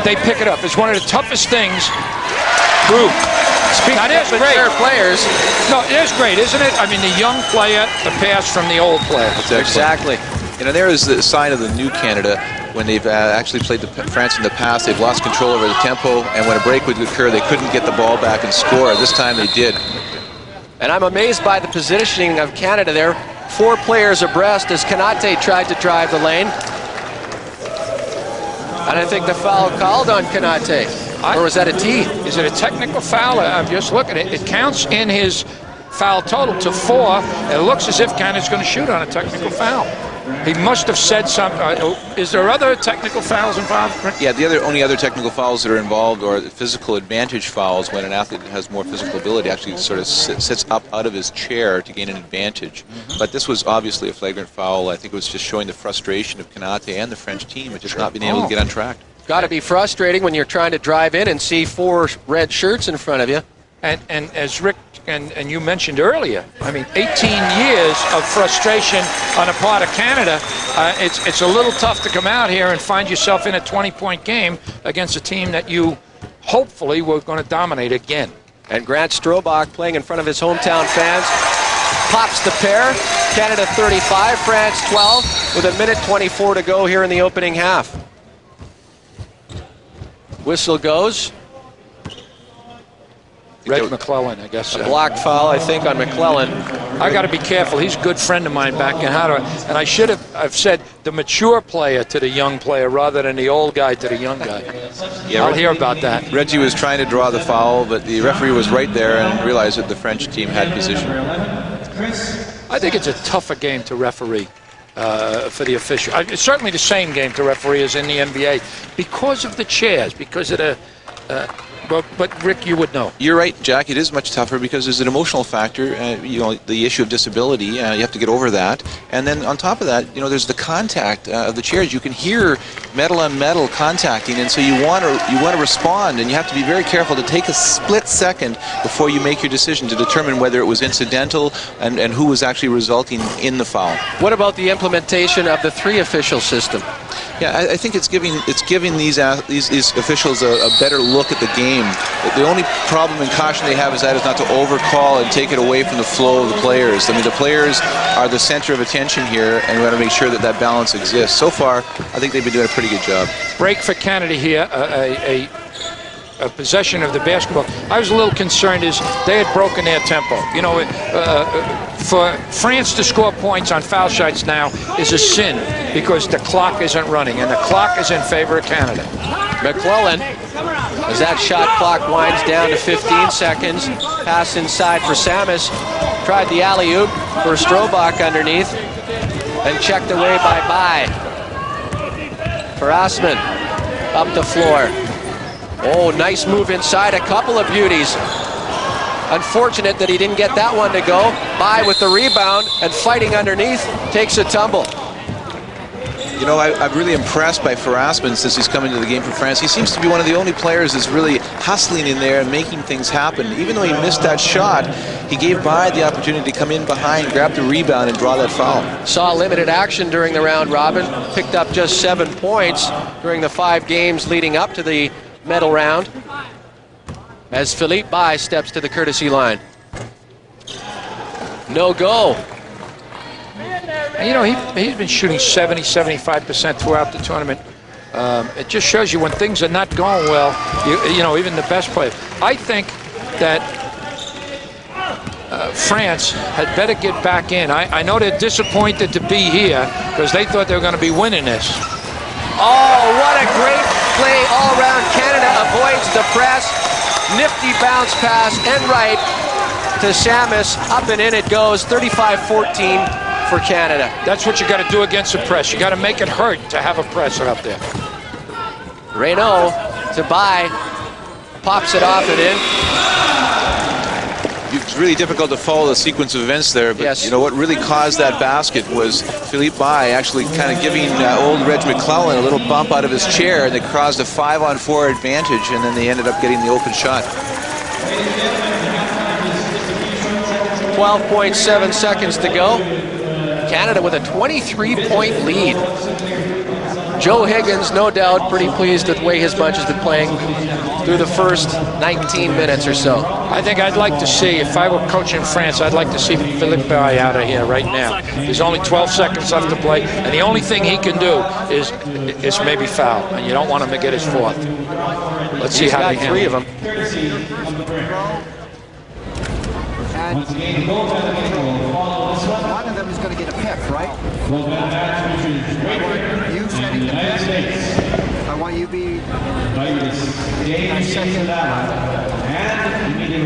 they pick it up. It's one of the toughest things. Speaking of mature players. No, it is great, isn't it? I mean, the young player, the pass from the old player. Exactly. You know, there is the sign of the new Canada. When they've actually played France in the past, they've lost control over the tempo, and when a break would occur, they couldn't get the ball back and score. This time they did. And I'm amazed by the positioning of Canada there. 4 players abreast as Konate tried to drive the lane. And I think the foul called on Konate. Or was that a tee? Is it a technical foul? I'm just looking at it. It counts in his foul total to 4. It looks as if Canada's going to shoot on a technical foul. He must have said something. Is there other technical fouls involved? Yeah, the only other technical fouls that are involved are the physical advantage fouls, when an athlete that has more physical ability actually sort of sits up out of his chair to gain an advantage. But this was obviously a flagrant foul. I think it was just showing the frustration of Konate and the French team at just not being able to get on track. Got to be frustrating when you're trying to drive in and see 4 red shirts in front of you. And as Rick and you mentioned earlier, I mean, 18 years of frustration on the part of Canada. It's a little tough to come out here and find yourself in a 20-point game against a team that you hopefully were going to dominate again. And Grant Strobach, playing in front of his hometown fans, pops the pair. Canada 35, France 12, with 1:24 to go here in the opening half. Whistle goes. Red McClellan, I guess. A block foul, I think, on McClellan. I got to be careful. He's a good friend of mine back in Howard. And I should have I've said the mature player to the young player rather than the old guy to the young guy. Yeah, I'll hear about that. Reggie was trying to draw the foul, but the referee was right there and realized that the French team had position. I think it's a tougher game to referee for the official. It's certainly the same game to referee as in the NBA because of the chairs, because of But Rick, you would know. You're right, Jack. It is much tougher because there's an emotional factor. You know, the issue of disability. You have to get over that. And then on top of that, you know, there's the contact of the chairs. You can hear metal on metal contacting, and so you want to respond, and you have to be very careful to take a split second before you make your decision to determine whether it was incidental and who was actually resulting in the foul. What about the implementation of the 3-official system? Yeah, I think it's giving these officials a better look at the game. The only problem and caution they have is not to overcall and take it away from the flow of the players. I mean, the players are the center of attention here, and we want to make sure that that balance exists. So far, I think they've been doing a pretty good job. Break for Canada here, a possession of the basketball. I was a little concerned as they had broken their tempo. You know, for France to score points on foul shots now is a sin because the clock isn't running, and the clock is in favor of Canada. McClellan, as that shot clock winds down to 15 seconds, pass inside for Samus, tried the alley-oop for Strobach underneath, and checked away by for Asman, up the floor. Oh, nice move inside, a couple of beauties. Unfortunate that he didn't get that one to go. By with the rebound and fighting underneath, takes a tumble. You know, I'm really impressed by Asman since he's come into the game for France. He seems to be one of the only players that's really hustling in there and making things happen. Even though he missed that shot, he gave By the opportunity to come in behind, grab the rebound, and draw that foul. Saw limited action during the round robin, picked up just 7 points during the 5 games leading up to the medal round, as Philippe By steps to the courtesy line. No go. And, you know, he's been shooting 70-75% throughout the tournament. It just shows you when things are not going well, you know, even the best players. I think that France had better get back in. I know they're disappointed to be here because they thought they were going to be winning this. Oh, what a great play all around. Canada avoids the press. Nifty bounce pass and right to Samus. Up and in it goes. 35-14 for Canada. That's what you got to do against the press. You got to make it hurt to have a presser up there. Reynaud to By. Pops it off and in. It's really difficult to follow the sequence of events there, but yes. You know what really caused that basket was Philippe By actually kind of giving old Reg McClellan a little bump out of his chair, and it caused a 5-on-4 advantage, and then they ended up getting the open shot. 12.7 seconds to go. Canada with a 23-point lead. Joe Higgins, no doubt, pretty pleased with the way his bunch has been playing through the first 19 minutes or so. I think I'd like to see, if I were coaching France, I'd like to see Philippe By out of here right now. There's only 12 seconds left to play, and the only thing he can do is maybe foul, and you don't want him to get his 4th. Let's see how they handle it. 3 of them. One of them is going to get a pick, right? I want you setting the pick. I want you to be second.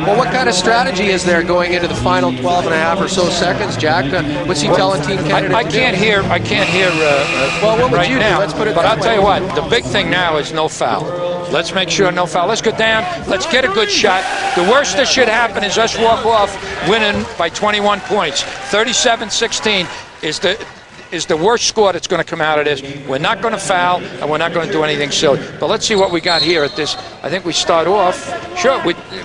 Well, what kind of strategy is there going into the final 12 and a half or so seconds, Jack? What's he telling Team Canada I can't hear well, what would right you do? now. Let's put it but that I'll way. tell you what, the big thing now is no foul. Let's make sure no foul. Let's go down. Let's get a good shot. The worst that should happen is us walk off winning by 21 points. 37-16 is the worst score that's going to come out of this. We're not going to foul, and we're not going to do anything silly. But let's see what we got here at this. I think we start off. Sure,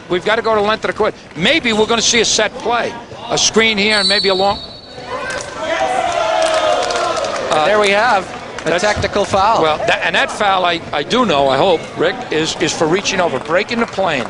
we've got to go to the length of the court. Maybe we're going to see a set play. A screen here and maybe a long... There we have a technical foul. Well, that foul, I do know, I hope, Rick, is for reaching over, breaking the plane.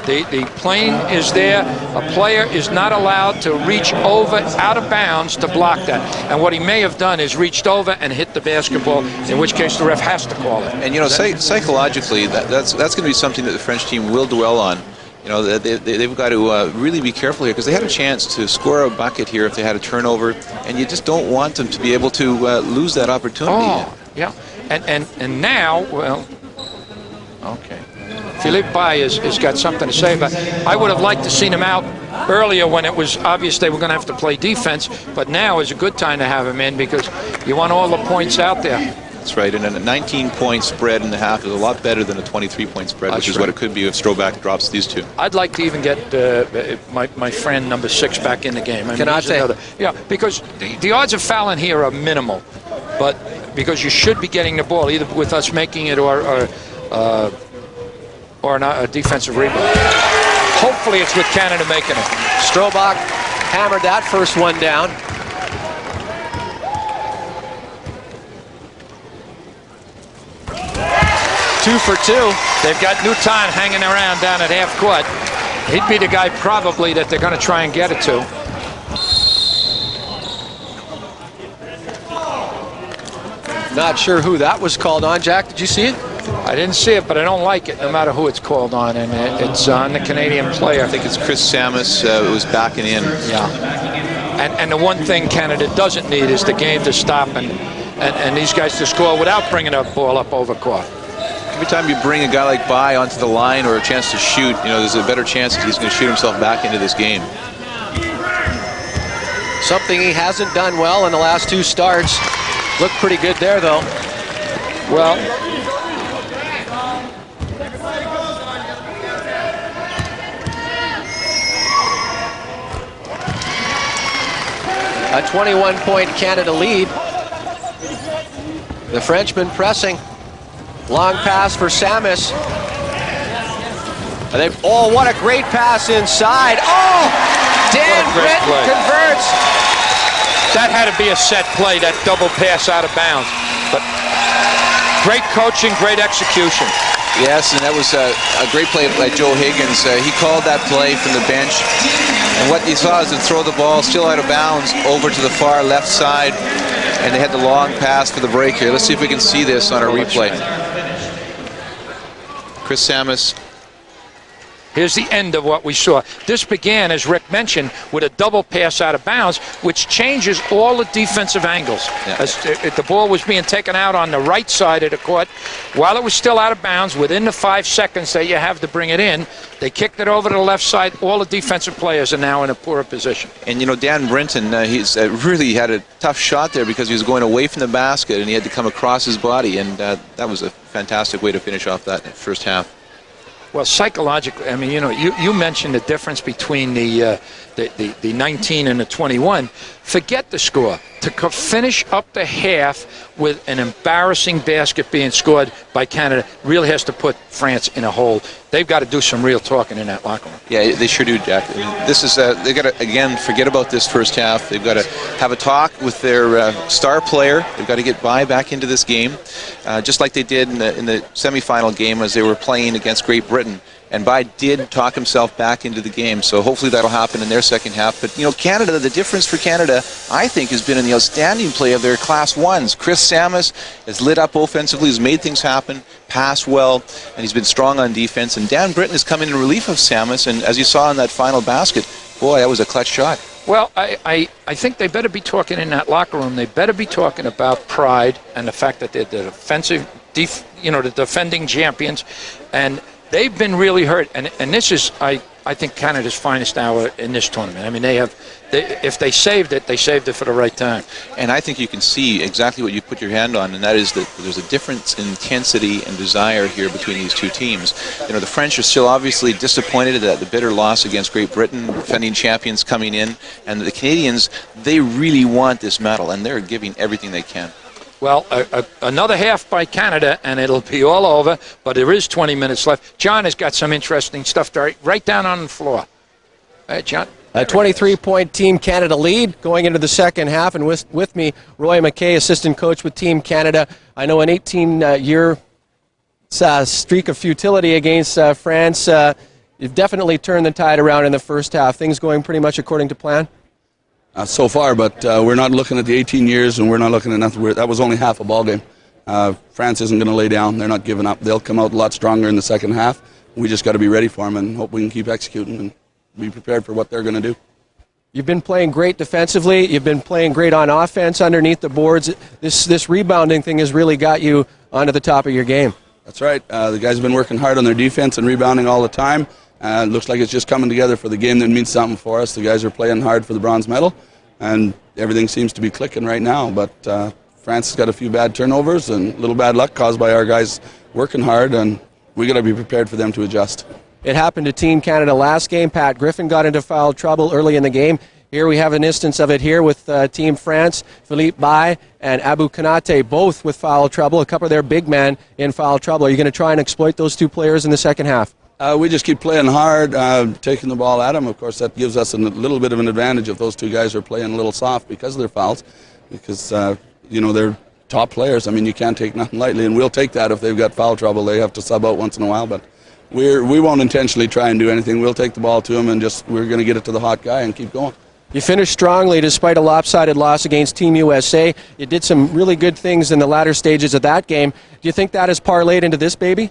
The plane is there. A player is not allowed to reach over out of bounds to block that. And what he may have done is reached over and hit the basketball, in which case the ref has to call it. And, you know, psychologically, that's going to be something that the French team will dwell on. You know, they've got to really be careful here because they had a chance to score a bucket here if they had a turnover, and you just don't want them to be able to lose that opportunity. Oh, yeah. And now, well, okay. Philippe By has got something to say about it. I would have liked to seen him out earlier when it was obvious they were going to have to play defense, but now is a good time to have him in because you want all the points out there. That's right, and a 19-point spread in the half is a lot better than a 23-point spread, which is what it could be if Stroback drops these two. I'd like to even get my friend number 6 back in the game. I mean, yeah, because the odds of fouling here are minimal, but because you should be getting the ball either with us making it or a defensive rebound. Hopefully it's with Canada making it. Stroback hammered that first one down. Two for two. They've got Newton hanging around down at half court. He'd be the guy probably that they're going to try and get it to. Not sure who that was called on. Jack, did you see it? I didn't see it, but I don't like it no matter who it's called on, and it's on the Canadian player. I think it's Chris Samus who was backing in. Yeah. And the one thing Canada doesn't need is the game to stop and these guys to score without bringing a ball up over court. Every time you bring a guy like Bai onto the line or a chance to shoot, you know, there's a better chance that he's going to shoot himself back into this game. Something he hasn't done well in the last 2 starts. Looked pretty good there, though. Well, a 21-point Canada lead. The Frenchman pressing. Long pass for Samus. Oh, what a great pass inside. Oh, Dan Britton converts. that had to be a set play, that double pass out of bounds. But great coaching, great execution. Yes, and that was a great play by Joe Higgins. He called that play from the bench. And what you saw is to throw the ball still out of bounds over to the far left side. And they had the long pass for the break here. Let's see if we can see this on a replay. Chris Samus. Here's the end of what we saw. This began, as Rick mentioned, with a double pass out of bounds, which changes all the defensive angles. Yeah. As the ball was being taken out on the right side of the court, while it was still out of bounds, within the 5 seconds that you have to bring it in, they kicked it over to the left side. All the defensive players are now in a poorer position. And, you know, Dan Brinton, he's really had a tough shot there because he was going away from the basket and he had to come across his body, and that was a fantastic way to finish off that first half. Well, psychologically, I mean, you know, you mentioned the difference between the 19 and the 21. Forget the score. To finish up the half with an embarrassing basket being scored by Canada really has to put France in a hole. They've got to do some real talking in that locker room. Yeah, they sure do, Jack. This is they've got to, again, forget about this first half. They've got to have a talk with their star player. They've got to get back into this game, just like they did in the semifinal game as they were playing against Great Britain. And Bai did talk himself back into the game, so hopefully that'll happen in their second half. But, you know, Canada, the difference for Canada, I think, has been in the outstanding play of their Class 1s. Chris Samus has lit up offensively, has made things happen, passed well, and he's been strong on defense. And Dan Britton has come in relief of Samus, and as you saw in that final basket, boy, that was a clutch shot. Well, I think they better be talking in that locker room. They better be talking about pride and the fact that they're the the defending champions, and they've been really hurt, and this is, I think, Canada's finest hour in this tournament. I mean, if they saved it for the right time. And I think you can see exactly what you put your hand on, and that is that there's a difference in intensity and desire here between these two teams. You know, the French are still obviously disappointed at the bitter loss against Great Britain, defending champions coming in, and the Canadians, they really want this medal, and they're giving everything they can. Well, another half by Canada, and it'll be all over, but there is 20 minutes left. John has got some interesting stuff to write down on the floor. John? A 23-point Team Canada lead going into the second half, and with me, Roy McKay, assistant coach with Team Canada. I know an 18-year streak of futility against France. You've definitely turned the tide around in the first half. Things going pretty much according to plan? So far, but we're not looking at the 18 years, and we're not looking at nothing. That was only half a ball game. France isn't going to lay down. They're not giving up. They'll come out a lot stronger in the second half. We just got to be ready for them and hope we can keep executing and be prepared for what they're going to do. You've been playing great defensively. You've been playing great on offense underneath the boards. This rebounding thing has really got you onto the top of your game. That's right. The guys have been working hard on their defense and rebounding all the time. It looks like it's just coming together for the game that means something for us. The guys are playing hard for the bronze medal, and everything seems to be clicking right now. But France has got a few bad turnovers and a little bad luck caused by our guys working hard, and we got to be prepared for them to adjust. It happened to Team Canada last game. Pat Griffin got into foul trouble early in the game. Here we have an instance of it here with Team France, Philippe Baye and Abu Konate, both with foul trouble. A couple of their big men in foul trouble. Are you going to try and exploit those two players in the second half? We just keep playing hard, taking the ball at them. Of course, that gives us a little bit of an advantage if those two guys are playing a little soft because of their fouls, because they're top players. I mean, you can't take nothing lightly, and we'll take that if they've got foul trouble. They have to sub out once in a while, but we won't intentionally try and do anything. We'll take the ball to them, and we're going to get it to the hot guy and keep going. You finished strongly despite a lopsided loss against Team USA. You did some really good things in the latter stages of that game. Do you think that has parlayed into this baby?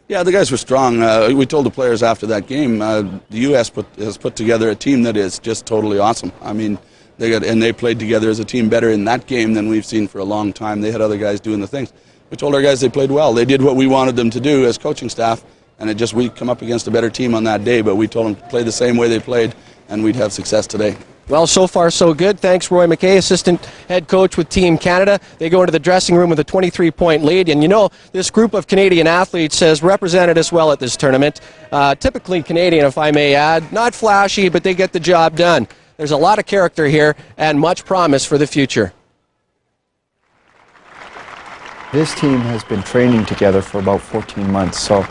Yeah, the guys were strong. We told the players after that game, the U.S. has put together a team that is just totally awesome. I mean, they played together as a team better in that game than we've seen for a long time. They had other guys doing the things. We told our guys they played well. They did what we wanted them to do as coaching staff, and we come up against a better team on that day, but we told them to play the same way they played, and we'd have success today. Well, so far so good. Thanks, Roy McKay, assistant head coach with Team Canada. They go into the dressing room with a 23-point lead. And you know, this group of Canadian athletes has represented us well at this tournament. Typically Canadian, if I may add. Not flashy, but they get the job done. There's a lot of character here and much promise for the future. This team has been training together for about 14 months, so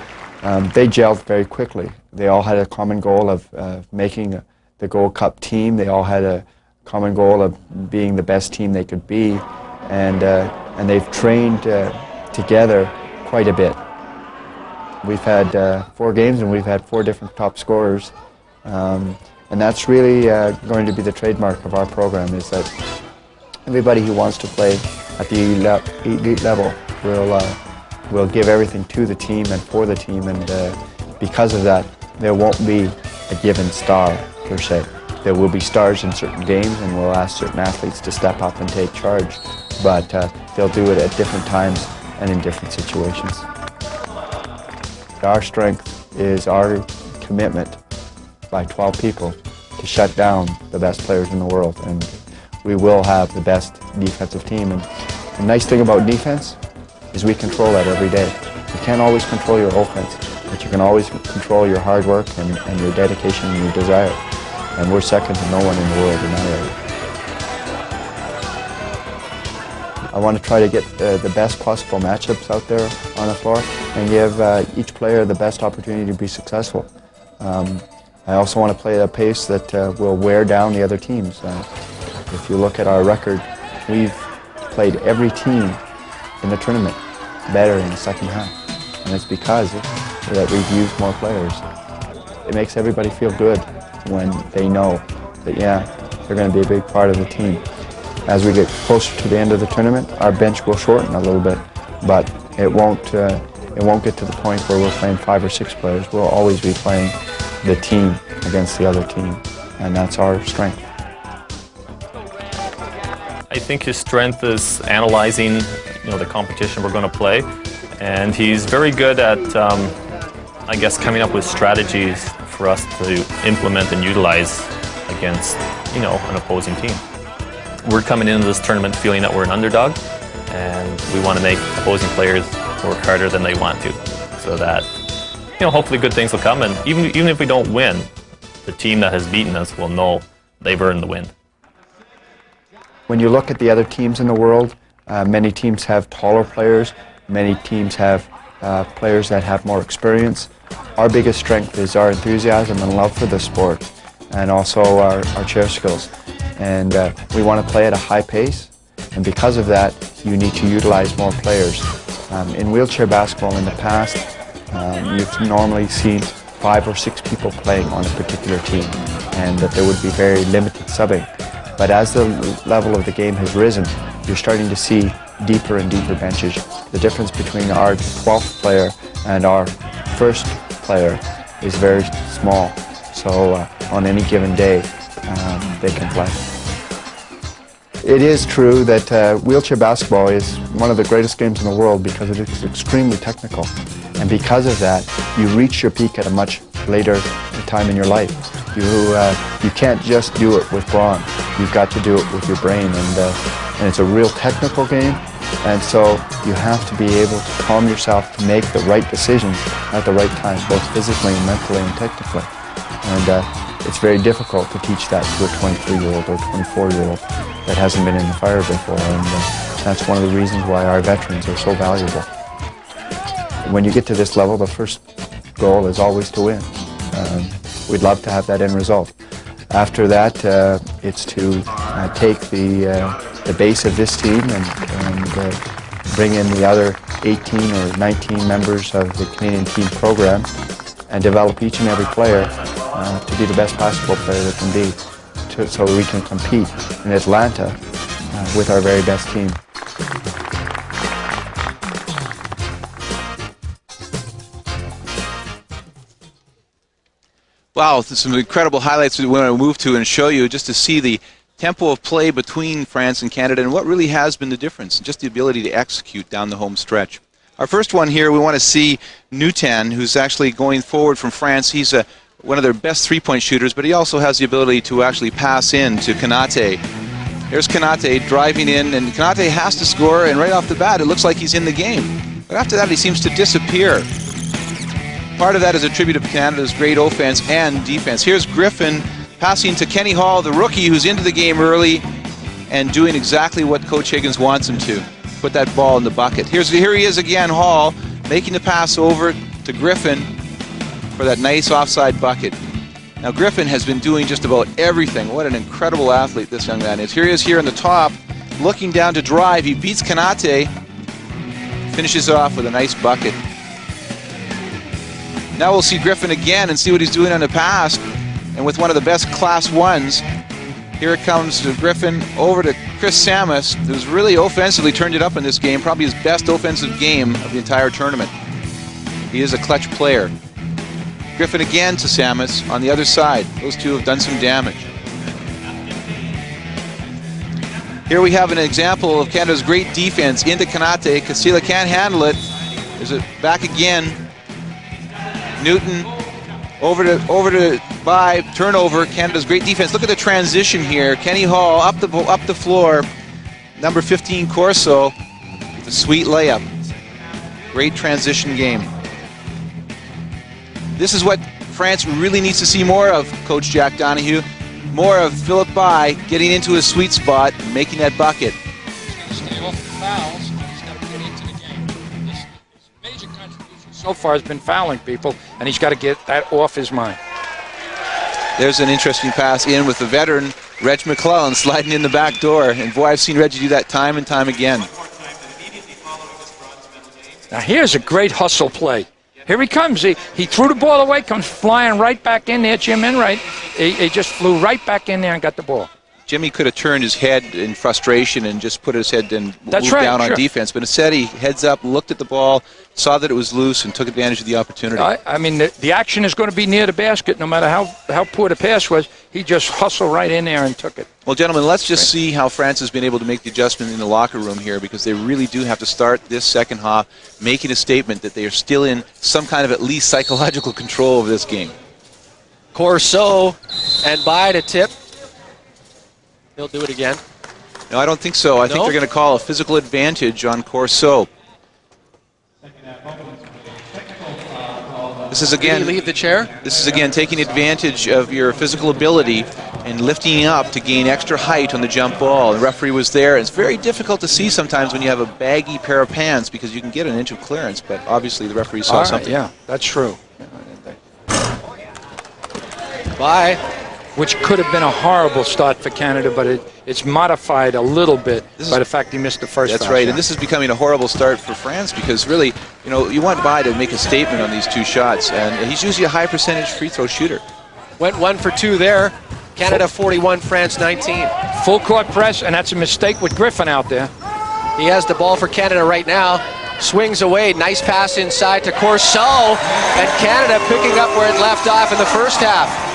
they gelled very quickly. They all had a common goal of making the Gold Cup team. They all had a common goal of being the best team they could be, and they've trained together quite a bit. We've had 4 games and we've had 4 different top scorers, and that's really going to be the trademark of our program, is that everybody who wants to play at the elite level will give everything to the team and for the team, and because of that there won't be a given star per se. There will be stars in certain games, and we'll ask certain athletes to step up and take charge, but they'll do it at different times and in different situations. Our strength is our commitment by 12 people to shut down the best players in the world, and we will have the best defensive team. And the nice thing about defense is we control that every day. You can't always control your offense, but you can always control your hard work and your dedication and your desire. And we're second to no one in the world in that area. I want to try to get the best possible matchups out there on the floor and give each player the best opportunity to be successful. I also want to play at a pace that will wear down the other teams. If you look at our record, we've played every team in the tournament better in the second half. And it's because that we've used more players. It makes everybody feel good when they know that, yeah, they're going to be a big part of the team. As we get closer to the end of the tournament, our bench will shorten a little bit, but it won't get to the point where we're playing 5 or 6 players. We'll always be playing the team against the other team, and that's our strength. I think his strength is analyzing, the competition we're going to play, and he's very good at, I guess, coming up with strategies for us to implement and utilize against, an opposing team. We're coming into this tournament feeling that we're an underdog, and we want to make opposing players work harder than they want to, so that, hopefully good things will come, and even if we don't win, the team that has beaten us will know they've earned the win. When you look at the other teams in the world, many teams have taller players, many teams have players that have more experience. Our biggest strength is our enthusiasm and love for the sport, and also our chair skills. And we want to play at a high pace, and because of that, you need to utilize more players. In wheelchair basketball in the past, you've normally seen 5 or 6 people playing on a particular team, and that there would be very limited subbing. But as the level of the game has risen, you're starting to see deeper and deeper benches. The difference between our 12th player and our first player is very small. So on any given day, they can play. It is true that wheelchair basketball is one of the greatest games in the world because it is extremely technical. And because of that, you reach your peak at a much later time in your life. You can't just do it with brawn. You've got to do it with your brain, and it's a real technical game. And so you have to be able to calm yourself to make the right decisions at the right times, both physically and mentally and technically. And it's very difficult to teach that to a 23-year-old or 24-year-old that hasn't been in the fire before. And that's one of the reasons why our veterans are so valuable. When you get to this level, the first goal is always to win. We'd love to have that end result. After that, it's to take the base of this team and bring in the other 18 or 19 members of the Canadian team program and develop each and every player to be the best basketball player they can be, so that we can compete in Atlanta with our very best team. Wow, some incredible highlights we want to move to and show you, just to see the tempo of play between France and Canada and what really has been the difference, just the ability to execute down the home stretch. Our first one here, we want to see Newton, who's actually going forward from France. He's one of their best three-point shooters, but he also has the ability to actually pass in to Konate. There's Konate driving in, and Konate has to score, and right off the bat, it looks like he's in the game. But after that, he seems to disappear. Part of that is attributed to Canada's great offense and defense. Here's Griffin passing to Kenny Hall, the rookie who's into the game early and doing exactly what Coach Higgins wants him to, put that ball in the bucket. Here he is again, Hall, making the pass over to Griffin for that nice offside bucket. Now Griffin has been doing just about everything. What an incredible athlete this young man is. Here he is here on the top, looking down to drive. He beats Konate, finishes it off with a nice bucket. Now we'll see Griffin again and see what he's doing on the pass. And with one of the best class ones, here it comes to Griffin over to Chris Samus, who's really offensively turned it up in this game, probably his best offensive game of the entire tournament. He is a clutch player. Griffin again to Samus on the other side. Those two have done some damage. Here we have an example of Canada's great defense into Konate. Casilla can't handle it. There's it back again. Newton over to by turnover. Canada's great defense. Look at the transition here. Kenny Hall up the floor. Number 15 Corso with a sweet layup. Great transition game. This is what France really needs to see more of, Coach Jack Donahue. More of Philip By getting into his sweet spot and making that bucket. He's going to stay off the fouls. He's got to get into the game. His major contribution so far has been fouling people, and he's got to get that off his mind. There's an interesting pass in with the veteran, Reg McClellan, sliding in the back door. And boy, I've seen Reggie do that time and time again. Now here's a great hustle play. Here he comes. He threw the ball away, comes flying right back in there. Jim Enright, he just flew right back in there and got the ball. Jimmy could have turned his head in frustration and just put his head and moved down on defense. But instead, he heads up, looked at the ball, saw that it was loose, and took advantage of the opportunity. I mean, the action is going to be near the basket no matter how poor the pass was. He just hustled right in there and took it. Well, gentlemen, let's just see how France has been able to make the adjustment in the locker room here, because they really do have to start this second half making a statement that they are still in some kind of at least psychological control of this game. Corso and by to tip. He'll do it again. No, I don't think so. I think they're going to call a physical advantage on Corso. This is again. Did he leave the chair? This is again taking advantage of your physical ability and lifting up to gain extra height on the jump ball. The referee was there. It's very difficult to see sometimes when you have a baggy pair of pants because you can get an inch of clearance, but obviously the referee saw something. Yeah, that's true. Bye. Which could have been a horrible start for Canada, but it's modified a little bit by the fact he missed the first. That's right, and this is becoming a horrible start for France because really, you want Bai to make a statement on these two shots, and he's usually a high percentage free throw shooter. Went 1 for 2 there. Canada 41, France 19. Full court press, and that's a mistake with Griffin out there. He has the ball for Canada right now. Swings away, nice pass inside to Corso, and Canada picking up where it left off in the first half.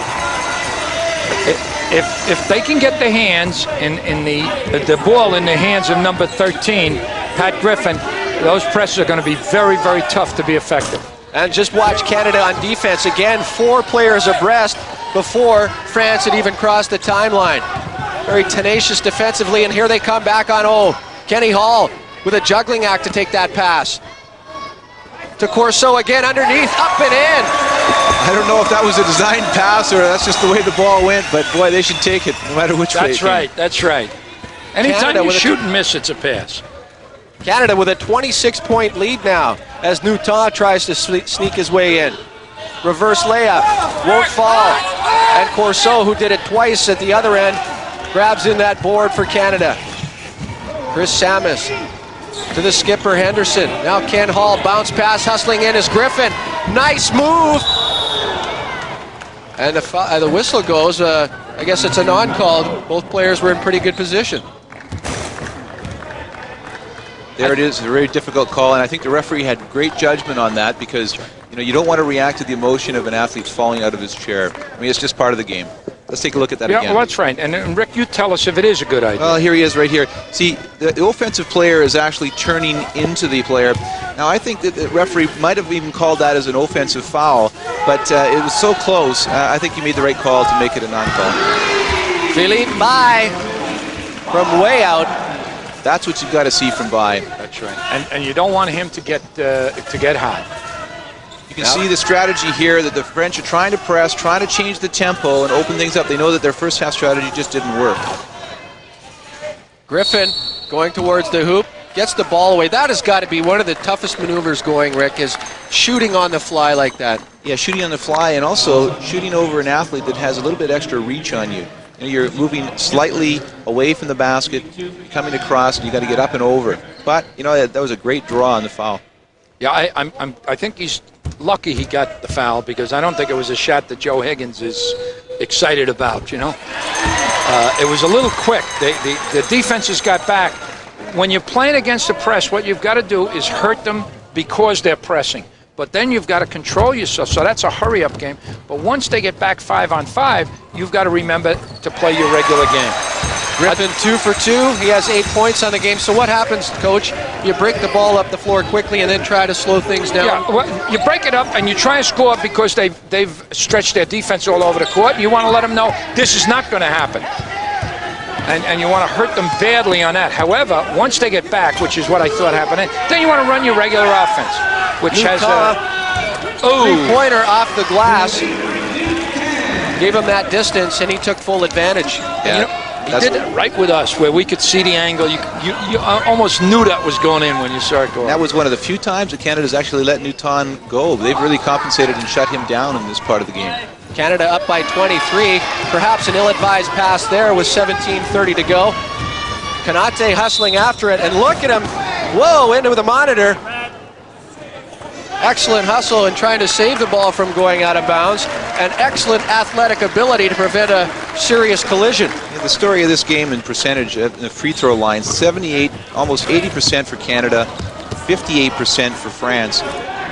If they can get the hands in the ball in the hands of number 13, Pat Griffin, those presses are going to be very, very tough to be effective. And just watch Canada on defense again, 4 players abreast before France had even crossed the timeline. very tenacious defensively, and here they come back on Kenny Hall with a juggling act to take that pass. To Corso again, underneath, up and in. I don't know if that was a designed pass or that's just the way the ball went, but boy, they should take it no matter which way. That's right, that's right. Anytime you shoot and miss, it's a pass. Canada with a 26-point lead now as Newton tries to sneak his way in. Reverse layup, won't fall. And Corso, who did it twice at the other end, grabs in that board for Canada. Chris Samus to the skipper, Henderson. Now Ken Hall, bounce pass, hustling in is Griffin. Nice move. And the whistle goes. I guess it's a non-call. Both players were in pretty good position. There it is, a very difficult call, and I think the referee had great judgment on that because you don't want to react to the emotion of an athlete falling out of his chair. I mean, it's just part of the game. Let's take a look at that again. Yeah, well, that's right. And Rick, you tell us if it is a good idea. Well, here he is right here. See, the offensive player is actually turning into the player. Now, I think that the referee might have even called that as an offensive foul, but it was so close. I think he made the right call to make it a non-call. Philippe Bai from way out. That's what you've got to see from Bai. That's right. And you don't want him to get hot. You can see the strategy here that the French are trying to press, trying to change the tempo and open things up. They know that their first half strategy just didn't work. Griffin going towards the hoop, gets the ball away. That has got to be one of the toughest maneuvers going, Rick, is shooting on the fly like that. Yeah, shooting on the fly and also shooting over an athlete that has a little bit extra reach on you. You're moving slightly away from the basket, coming across, and you got to get up and over. But, that was a great draw on the foul. Yeah, I think he's lucky he got the foul because I don't think it was a shot that Joe Higgins is excited about, It was a little quick. The defenses got back. When you're playing against the press, what you've got to do is hurt them because they're pressing. But then you've got to control yourself, so that's a hurry-up game. But once they get back 5-on-5, you've got to remember to play your regular game. Griffin 2 for 2. He has 8 points on the game. So what happens, Coach? You break the ball up the floor quickly and then try to slow things down? Yeah, well, you break it up and you try and score because they've stretched their defense all over the court. You want to let them know this is not going to happen. And you want to hurt them badly on that. However, once they get back, which is what I thought happened, then you want to run your regular offense, which has a three-pointer off the glass. Gave him that distance, and he took full advantage. Yeah. He did it right with us, where we could see the angle. You almost knew that was going in when you saw it go. That was one of the few times that Canada's actually let Newton go. They've really compensated and shut him down in this part of the game. Canada up by 23. Perhaps an ill-advised pass there with 17:30 to go. Kanate hustling after it, and look at him. Whoa, into the monitor. Excellent hustle and trying to save the ball from going out of bounds, and excellent athletic ability to prevent a serious collision. Yeah, the story of this game in percentage at the free throw line, 78, almost 80% for Canada, 58% for France.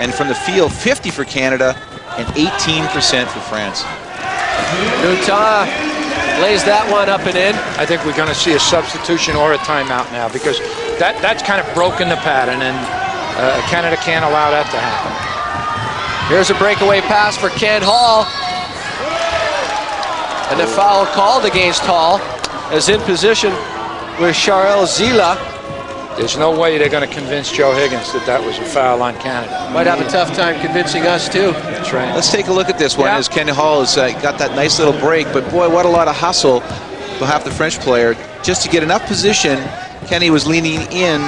And from the field, 50 for Canada and 18% for France. Newton lays that one up and in. I think we're going to see a substitution or a timeout now because that's kind of broken the pattern, and Canada can't allow that to happen. Here's a breakaway pass for Ken Hall. And the foul called against Hall is in position with Charles Zila. There's no way they're going to convince Joe Higgins that was a foul on Canada. Might have a tough time convincing us, too. That's right. Let's take a look at this one as Ken Hall has got that nice little break. But, boy, what a lot of hustle behalf of the French player just to get enough position. Kenny was leaning in.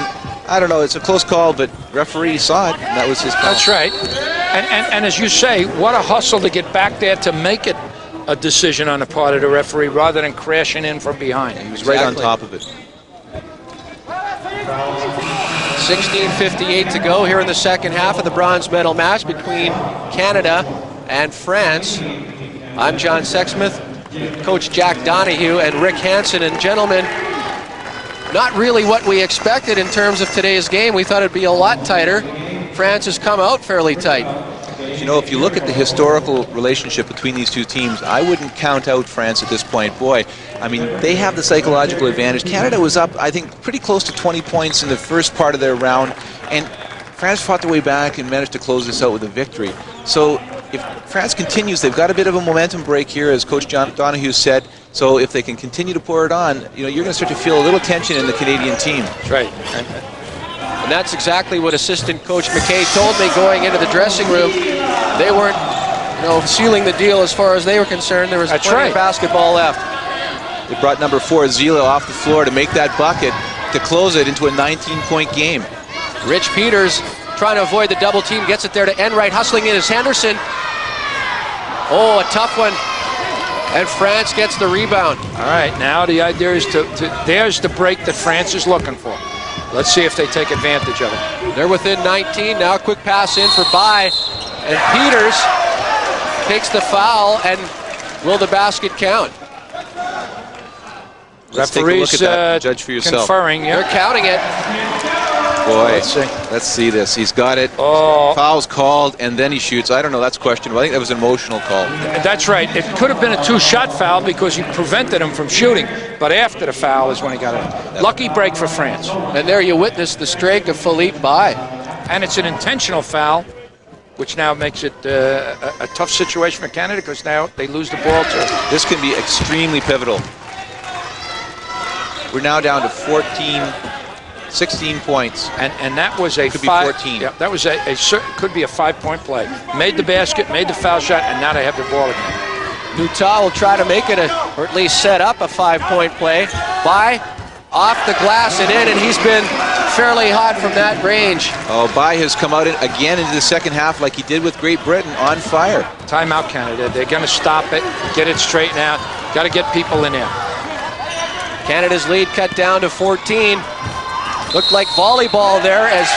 I don't know, it's a close call, but referee saw it, and that was his call. That's right. And as you say, what a hustle to get back there to make it a decision on the part of the referee rather than crashing in from behind. He was right on top of it. 16:58 to go here in the second half of the bronze medal match between Canada and France. I'm John Sexsmith, Coach Jack Donahue, and Rick Hansen. And gentlemen, not really what we expected in terms of today's game. We thought it'd be a lot tighter. France has come out fairly tight. If you look at the historical relationship between these two teams, I wouldn't count out France at this point. Boy, I mean, they have the psychological advantage. Canada was up, I think, pretty close to 20 points in the first part of their round, and France fought their way back and managed to close this out with a victory. So if France continues, they've got a bit of a momentum break here, as Coach John Donahue said. So if they can continue to pour it on, you're going to start to feel a little tension in the Canadian team. That's right. And that's exactly what assistant coach McKay told me going into the dressing room. They weren't, sealing the deal as far as they were concerned. There was plenty of basketball left. They brought number 4, Zila, off the floor to make that bucket to close it into a 19-point game. Rich Peters trying to avoid the double team, gets it there to Enright, hustling in is Henderson. Oh, a tough one. And France gets the rebound. All right, now the idea is there's the break that France is looking for. Let's see if they take advantage of it. They're within 19. Now a quick pass in for Bai. And Peters takes the foul, and will the basket count? Let's take a look at that. Judge for yourself. Conferring. They're counting it. Boy, let's see this. He's got it. Oh. Foul's called, and then he shoots. I don't know. That's questionable. I think that was an emotional call. That's right. It could have been a 2-shot foul because he prevented him from shooting. But after the foul is when he got it. Lucky break for France. And there you witness the strike of Philippe Bai. And it's an intentional foul, which now makes it a tough situation for Canada because now they lose the ball too. This can be extremely pivotal. We're now down to 16 points. And that was a could be 14. Yeah, that was could be a 5-point play. Made the basket, made the foul shot, and now they have the ball again. Nuttall will try to make it or at least set up a 5-point play. Bai off the glass and in, and he's been fairly hot from that range. Oh, Bai has come out again into the second half like he did with Great Britain, on fire. Timeout, Canada. They're going to stop it, get it straightened out. Got to get people in there. Canada's lead cut down to 14. Looked like volleyball there as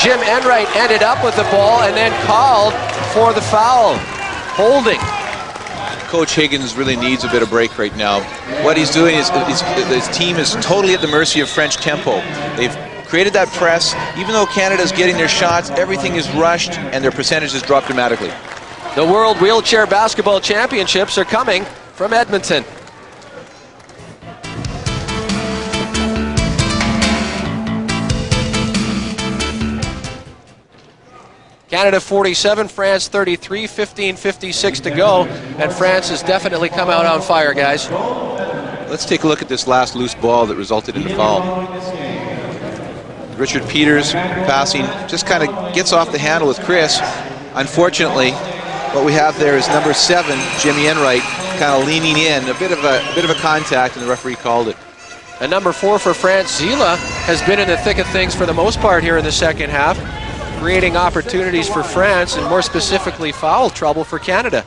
Jim Enright ended up with the ball and then called for the foul. Holding. Coach Higgins really needs a bit of break right now. What he's doing is his team is totally at the mercy of French tempo. They've created that press. Even though Canada's getting their shots, everything is rushed and their percentages drop dramatically. The World Wheelchair Basketball Championships are coming from Edmonton. Canada 47, France 33, 15:56 to go, and France has definitely come out on fire, guys. Let's take a look at this last loose ball that resulted in a foul. Richard Peters passing, just kind of gets off the handle with Chris. Unfortunately, what we have there is number 7, Jimmy Enright, kind of leaning in, a bit of a contact, and the referee called it. And number 4 for France, Zila, has been in the thick of things for the most part here in the second half, creating opportunities for France and more specifically foul trouble for Canada.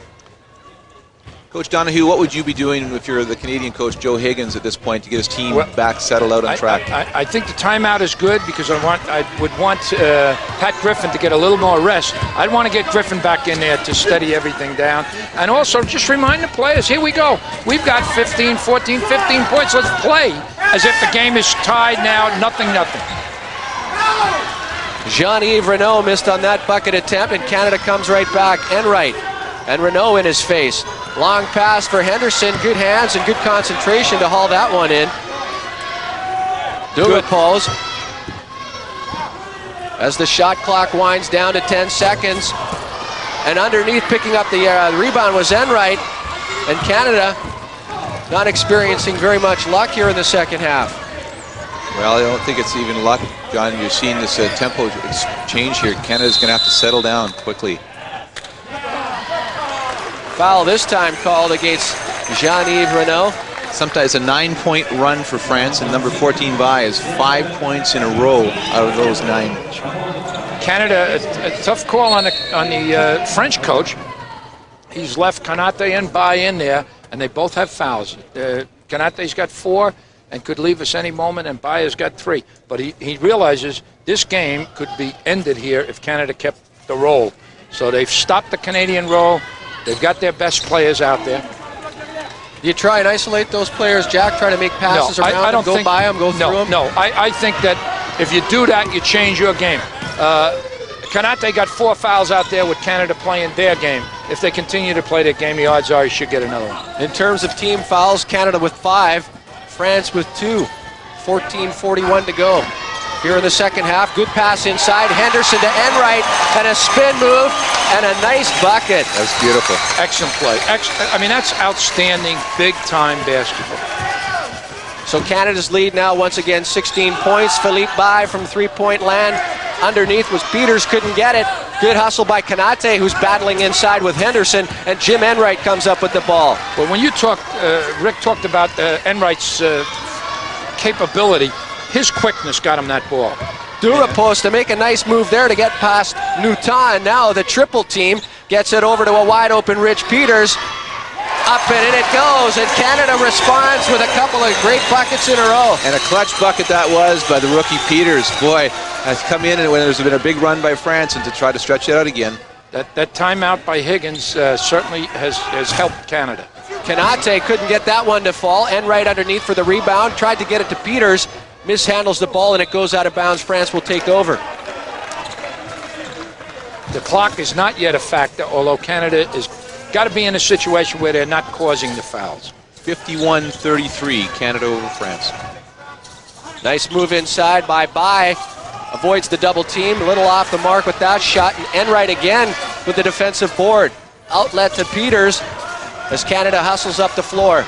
Coach Donahue, what would you be doing if you're the Canadian coach Joe Higgins at this point to get his team back settled out on track? I think the timeout is good because I would want Pat Griffin to get a little more rest. I'd want to get Griffin back in there to steady everything down. And also just remind the players, here we go. We've got 15, 14, 15 points. Let's play as if the game is tied now, nothing. Jean-Yves Renaud missed on that bucket attempt, and Canada comes right back. Enright and Renaud in his face. Long pass for Henderson. Good hands and good concentration to haul that one in. Duguay-Pose. As the shot clock winds down to 10 seconds. And underneath picking up the rebound was Enright. And Canada not experiencing very much luck here in the second half. Well, I don't think it's even luck, John. You're seeing this tempo change here. Canada's going to have to settle down quickly. Foul this time called against Jean-Yves Renaud. Sometimes a 9-point run for France, and number 14 Bai is 5 points in a row out of those 9. Canada, a tough call on the French coach. He's left Kanate and Bai in there, and they both have fouls. Kanate's got 4 and could leave us any moment, and Bai has got 3. But he realizes this game could be ended here if Canada kept the roll. So they've stopped the Canadian roll. They've got their best players out there. Do you try and isolate those players, Jack? Try to make passes around them, go by them, go through them? No, I think that if you do that, you change your game. Kanate got 4 fouls out there with Canada playing their game. If they continue to play their game, the odds are he should get another one. In terms of team fouls, Canada with 5, France with 2. 14:41 to go. here in the second half. Good pass inside. Henderson to Enright, and a spin move, and a nice bucket. That was beautiful. Excellent play. I mean, that's outstanding, big-time basketball. So Canada's lead now, once again, 16 points. Philippe Bye from three-point land. Underneath was Peters, couldn't get it. Good hustle by Konate, who's battling inside with Henderson, and Jim Enright comes up with the ball. Well, when you talked, Rick talked about Enright's capability, his quickness got him that ball. Durapos to make a nice move there to get past Newton. Now the triple team gets it over to a wide-open Rich Peters. Up and in it goes, and Canada responds with a couple of great buckets in a row. And a clutch bucket that was by the rookie Peters. Boy, has come in and when there's been a big run by France and to try to stretch it out again. That timeout by Higgins certainly has helped Canada. Konate couldn't get that one to fall. Enright underneath for the rebound. Tried to get it to Peters. Mishandles the ball and it goes out of bounds. France will take over. The clock is not yet a factor, although Canada is got to be in a situation where they're not causing the fouls. 51-33, Canada over France. Nice move inside by Bye. Avoids the double team. A little off the mark with that shot. And Enright again with the defensive board. Outlet to Peters as Canada hustles up the floor.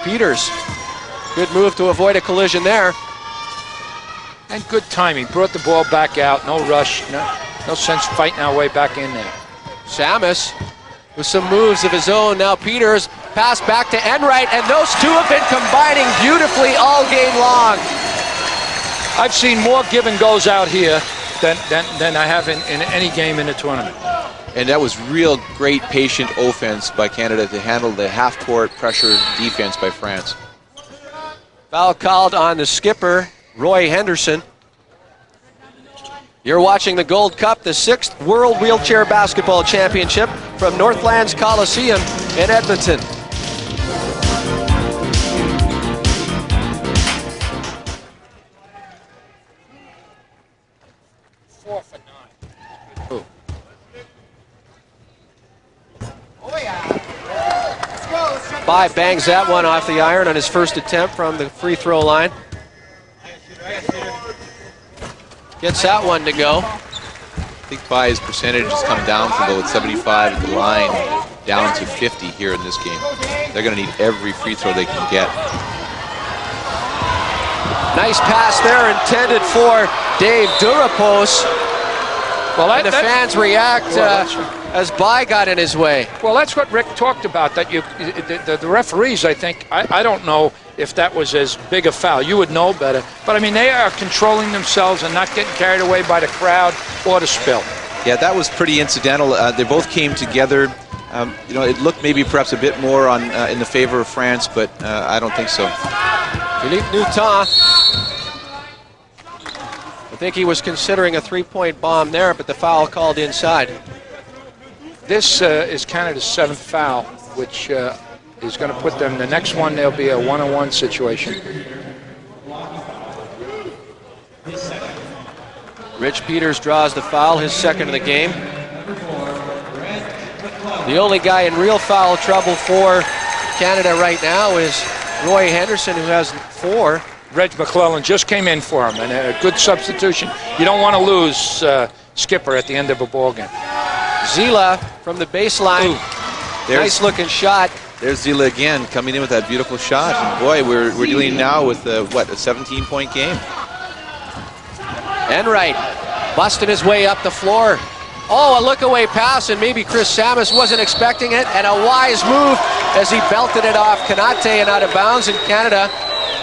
Peters, good move to avoid a collision there. And good timing. Brought the ball back out. No rush. No sense fighting our way back in there. Samus with some moves of his own. Now Peters, pass back to Enright, and those two have been combining beautifully all game long. I've seen more give and goes out here than I have in any game in the tournament. And that was real great patient offense by Canada to handle the half-court pressure defense by France. Foul called on the skipper, Roy Henderson. You're watching the Gold Cup, the 6th World Wheelchair Basketball Championship from Northlands Coliseum in Edmonton. Bye bangs that one off the iron on his first attempt from the free throw line. Gets that one to go. I think Bye's percentage has come down from about 75 at the line down to 50 here in this game. They're going to need every free throw they can get. Nice pass there intended for Dave Durapos. Well, and the fans react as Bye got in his way. Well, that's what Rick talked about, that the referees, I think, I don't know if that was as big a foul. You would know better. But, I mean, they are controlling themselves and not getting carried away by the crowd or the spill. Yeah, that was pretty incidental. They both came together. You know, it looked maybe perhaps a bit more on in the favor of France, but I don't think so. Philippe Newton. I think he was considering a three-point bomb there, but the foul called inside. This is Canada's 7th foul, which is going to put them, the next one, there'll be a one-on-one situation. Rich Peters draws the foul, his second of the game. The only guy in real foul trouble for Canada right now is Roy Henderson, who has 4. Reg McClellan just came in for him, and a good substitution. You don't want to lose skipper at the end of a ball game. Zila from the baseline. Nice looking shot. There's Zila again coming in with that beautiful shot. And boy, we're dealing now with a 17-point game. Enright busting his way up the floor. Oh, a look-away pass, and maybe Chris Samus wasn't expecting it, and a wise move as he belted it off Konate and out of bounds, and Canada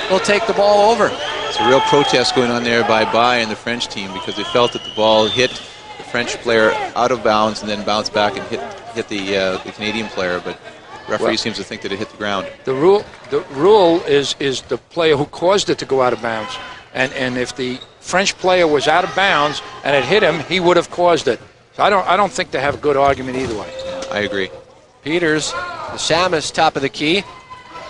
will take the ball over. It's a real protest going on there by Bye and the French team because they felt that the ball hit the French player out of bounds and then bounced back and hit the Canadian player, but the referee seems to think that it hit the ground. The rule is the player who caused it to go out of bounds, and if the French player was out of bounds and it hit him, he would have caused it. So I don't think they have a good argument either way. I agree. Peters, the Samus top of the key,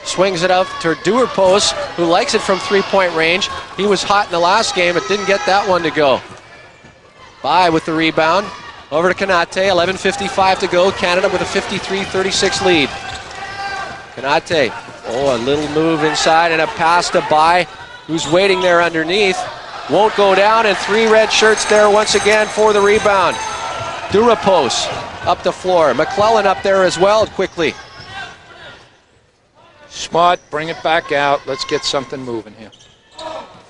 swings it out to Durapos, who likes it from three-point range. He was hot in the last game, but didn't get that one to go. Bye with the rebound. Over to Konate, 11:55 to go. Canada with a 53-36 lead. Konate, a little move inside and a pass to Bye, who's waiting there underneath. won't go down, and 3 red shirts there once again for the rebound. Durapos up the floor. McClellan up there as well quickly. Smart, bring it back out. Let's get something moving here.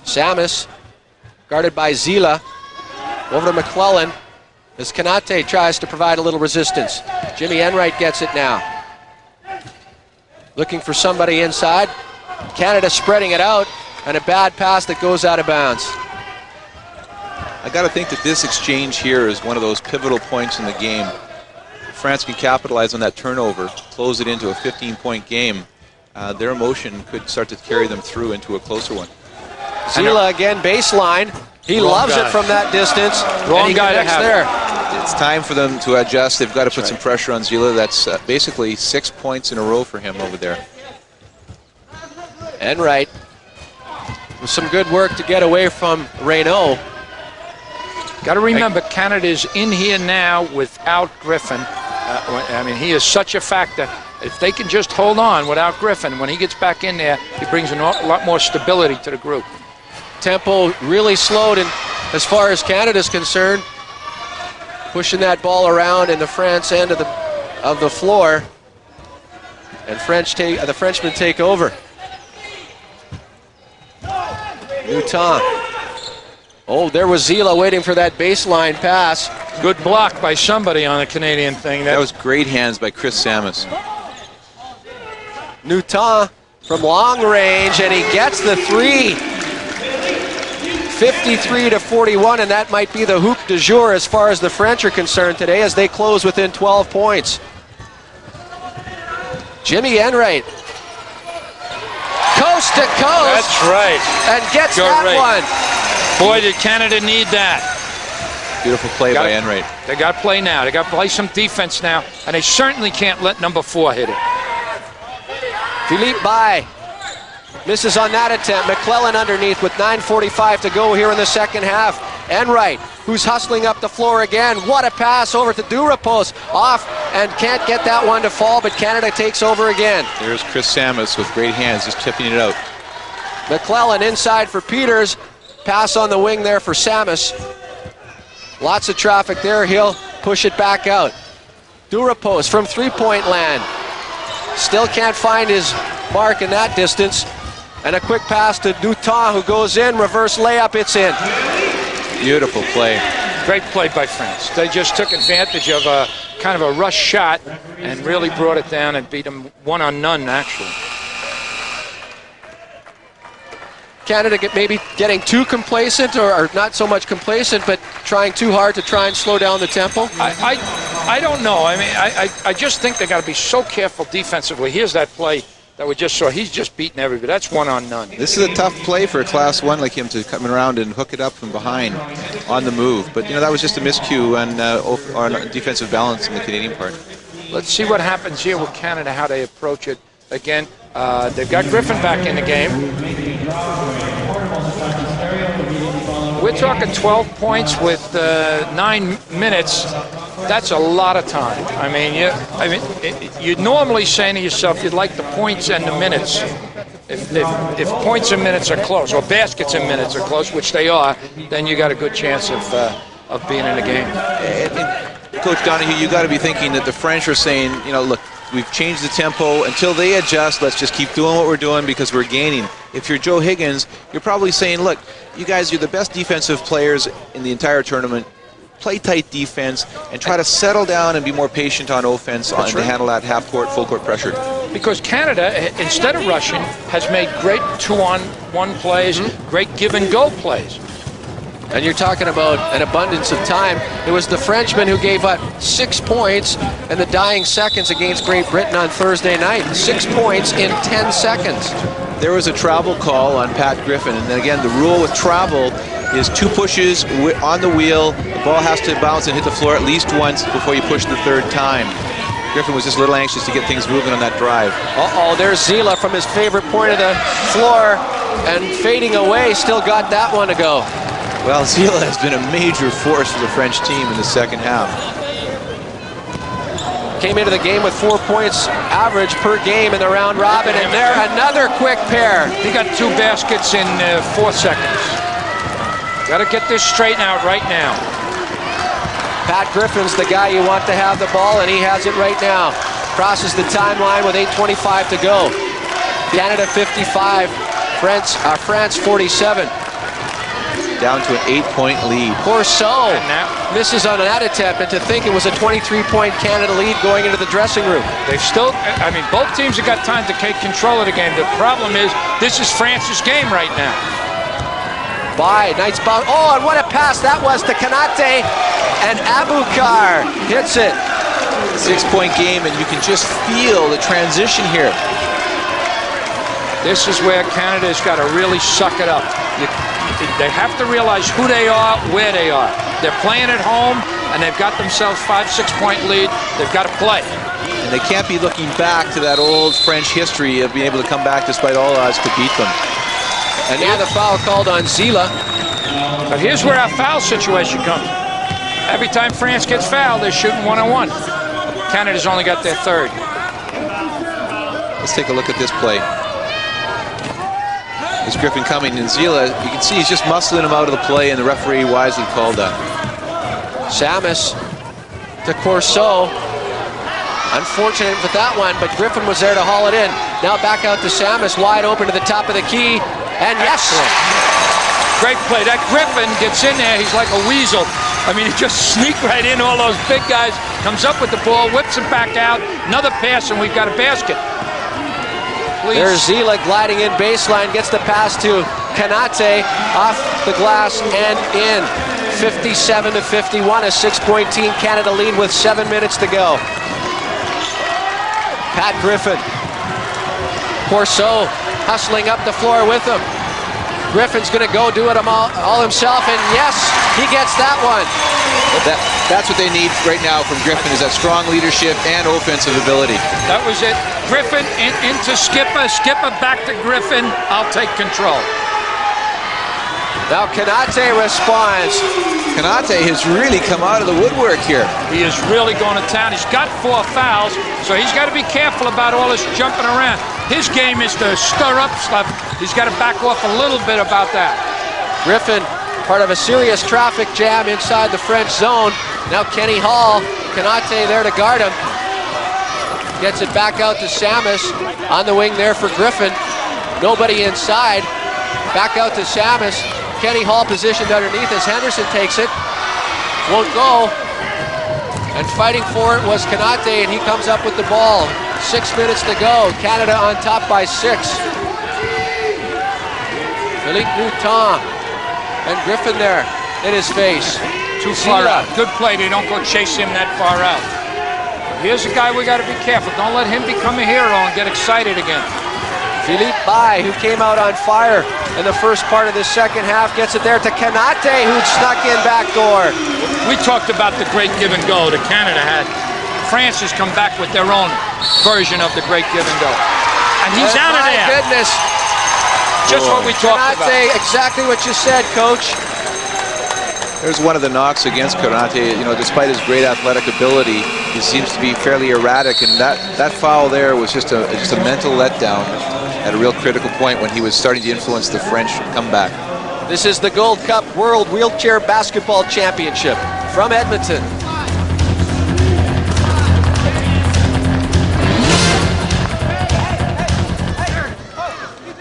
Samus guarded by Zila. Over to McClellan as Kanate tries to provide a little resistance. Jimmy Enright gets it now. Looking for somebody inside. Canada spreading it out, and a bad pass that goes out of bounds. I got to think that this exchange here is one of those pivotal points in the game. France can capitalize on that turnover, close it into a 15-point game. Their emotion could start to carry them through into a closer one. Zila again, baseline. He loves it from that distance. Wrong guy to have there. It's time for them to adjust. They've got to put some pressure on Zila. That's basically 6 points in a row for him over there. Enright with some good work to get away from Reynaud. Got to remember, Canada is in here now without Griffin. I mean, he is such a factor. If they can just hold on without Griffin, when he gets back in there, he brings a lot more stability to the group. Tempo really slowed, and as far as Canada's concerned, pushing that ball around in the France end of the floor, and the Frenchmen take over. Newton. Oh, there was Zila waiting for that baseline pass. Good block by somebody on the Canadian thing. That was great hands by Chris Samus. Newton from long range, and he gets the 3. 53-41, and that might be the hoop du jour as far as the French are concerned today, as they close within 12 points. Jimmy Enright, coast to coast. That's right. And gets one. Boy, did Canada need that. Beautiful play by Enright. They got to play now. They got to play some defense now, and they certainly can't let number 4 hit it. Philippe Bay misses on that attempt. McClellan underneath with 9:45 to go here in the second half. Enright, who's hustling up the floor again. What a pass over to Durapos. Off and can't get that one to fall, but Canada takes over again. There's Chris Samus with great hands, just tipping it out. McClellan inside for Peters. Pass on the wing there for Samus. Lots of traffic there. He'll push it back out. Durapos from three-point land. Still can't find his mark in that distance. And a quick pass to Newton, who goes in. Reverse layup, it's in. Beautiful play. Great play by France. They just took advantage of a kind of a rush shot and really brought it down and beat them 1-on-none, actually. Canada maybe getting too complacent, or not so much complacent, but trying too hard to try and slow down the tempo? I don't know. I mean, I just think they got to be so careful defensively. Here's that play that we just saw. He's just beating everybody. That's 1-on-none. This is a tough play for a Class 1 like him to come around and hook it up from behind on the move. But, you know, that was just a miscue on defensive balance in the Canadian part. Let's see what happens here with Canada, how they approach it. Again, they've got Griffin back in the game. We're talking 12 points with 9 minutes. That's a lot of time. I mean, you're normally saying to yourself, you'd like the points and the minutes. If points and minutes are close, or baskets and minutes are close, which they are, then you got a good chance of being in the game. And Coach Donahue, you got to be thinking that the French are saying, you know, look, we've changed the tempo. Until they adjust, let's just keep doing what we're doing because we're gaining. If you're Joe Higgins, you're probably saying, look, you guys, you're the best defensive players in the entire tournament. Play tight defense and try to settle down and be more patient on offense and to handle that half-court, full-court pressure. Because Canada, instead of rushing, has made great 2-on-1 plays, great give-and-go plays. And you're talking about an abundance of time. It was the Frenchman who gave up 6 points in the dying seconds against Great Britain on Thursday night. 6 points in 10 seconds. There was a travel call on Pat Griffin, and then again, the rule with travel is 2 pushes on the wheel. The ball has to bounce and hit the floor at least once before you push the third time. Griffin was just a little anxious to get things moving on that drive. Uh-oh, there's Zila from his favorite point of the floor, and fading away, still got that one to go. Well, Zila has been a major force for the French team in the second half. Came into the game with 4 points average per game in the round robin, and there another quick pair. He got 2 baskets in 4 seconds. Got to get this straightened out right now. Pat Griffin's the guy you want to have the ball, and he has it right now. Crosses the timeline with 8:25 to go. Canada 55, France 47. Down to an 8-point lead. Corso misses on that attempt, and to think it was a 23-point Canada lead going into the dressing room. They've still, I mean, both teams have got time to take control of the game. The problem is, this is France's game right now. Nice ball. Oh, and what a pass that was to Kanate, and Abukar hits it. 6-point game, and you can just feel the transition here. This is where Canada's got to really suck it up. They have to realize who they are, where they are. They're playing at home, and they've got themselves 5-6-point lead. They've got to play. And they can't be looking back to that old French history of being able to come back despite all odds to beat them. And now the foul called on Zila. But here's where our foul situation comes. Every time France gets fouled, they're shooting 1-on-1. Canada's only got their third. Let's take a look at this play. There's Griffin coming, and Zila, you can see he's just muscling him out of the play, and the referee wisely called that. Samus to Corso. Unfortunate with that one, but Griffin was there to haul it in. Now back out to Samus, wide open to the top of the key, and yes! Great play. That Griffin gets in there, he's like a weasel. I mean, he just sneaked right in, all those big guys, comes up with the ball, whips it back out, another pass, and we've got a basket. Please. There's Zila gliding in baseline, gets the pass to Kanate, off the glass and in. 57-51, a 6-point Team Canada lead with 7 minutes to go. Pat Griffin. Corso hustling up the floor with him. Griffin's going to go do it all himself, and yes, he gets that one. That's what they need right now from Griffin, is that strong leadership and offensive ability. That was it. Griffin into Skipper. Skipper back to Griffin. I'll take control. Now Kanate responds. Kanate has really come out of the woodwork here. He is really going to town. He's got 4 fouls, so he's got to be careful about all this jumping around. His game is to stir up stuff. He's got to back off a little bit about that. Griffin, part of a serious traffic jam inside the French zone. Now Kenny Hall, Kanate there to guard him. Gets it back out to Samus. On the wing there for Griffin. Nobody inside. Back out to Samus. Kenny Hall positioned underneath as Henderson takes it. Won't go. And fighting for it was Kanate, and he comes up with the ball. 6 minutes to go. Canada on top by 6. Philippe Newton and Griffin there in his face. Too far out. Good play. They don't go chase him that far out. Here's a guy we got to be careful. Don't let him become a hero and get excited again. Philippe Bai, who came out on fire in the first part of the second half, gets it there to Kanate, who snuck in backdoor. We talked about the great give and go that Canada had. France has come back with their own version of the great give and go. And he's out of there. My goodness. Just what we talked about. Kanate, exactly what you said, Coach. There's one of the knocks against Kanate. You know, despite his great athletic ability, he seems to be fairly erratic, and that foul there was just a mental letdown at a real critical point when he was starting to influence the French comeback. This is the Gold Cup World Wheelchair Basketball Championship from Edmonton.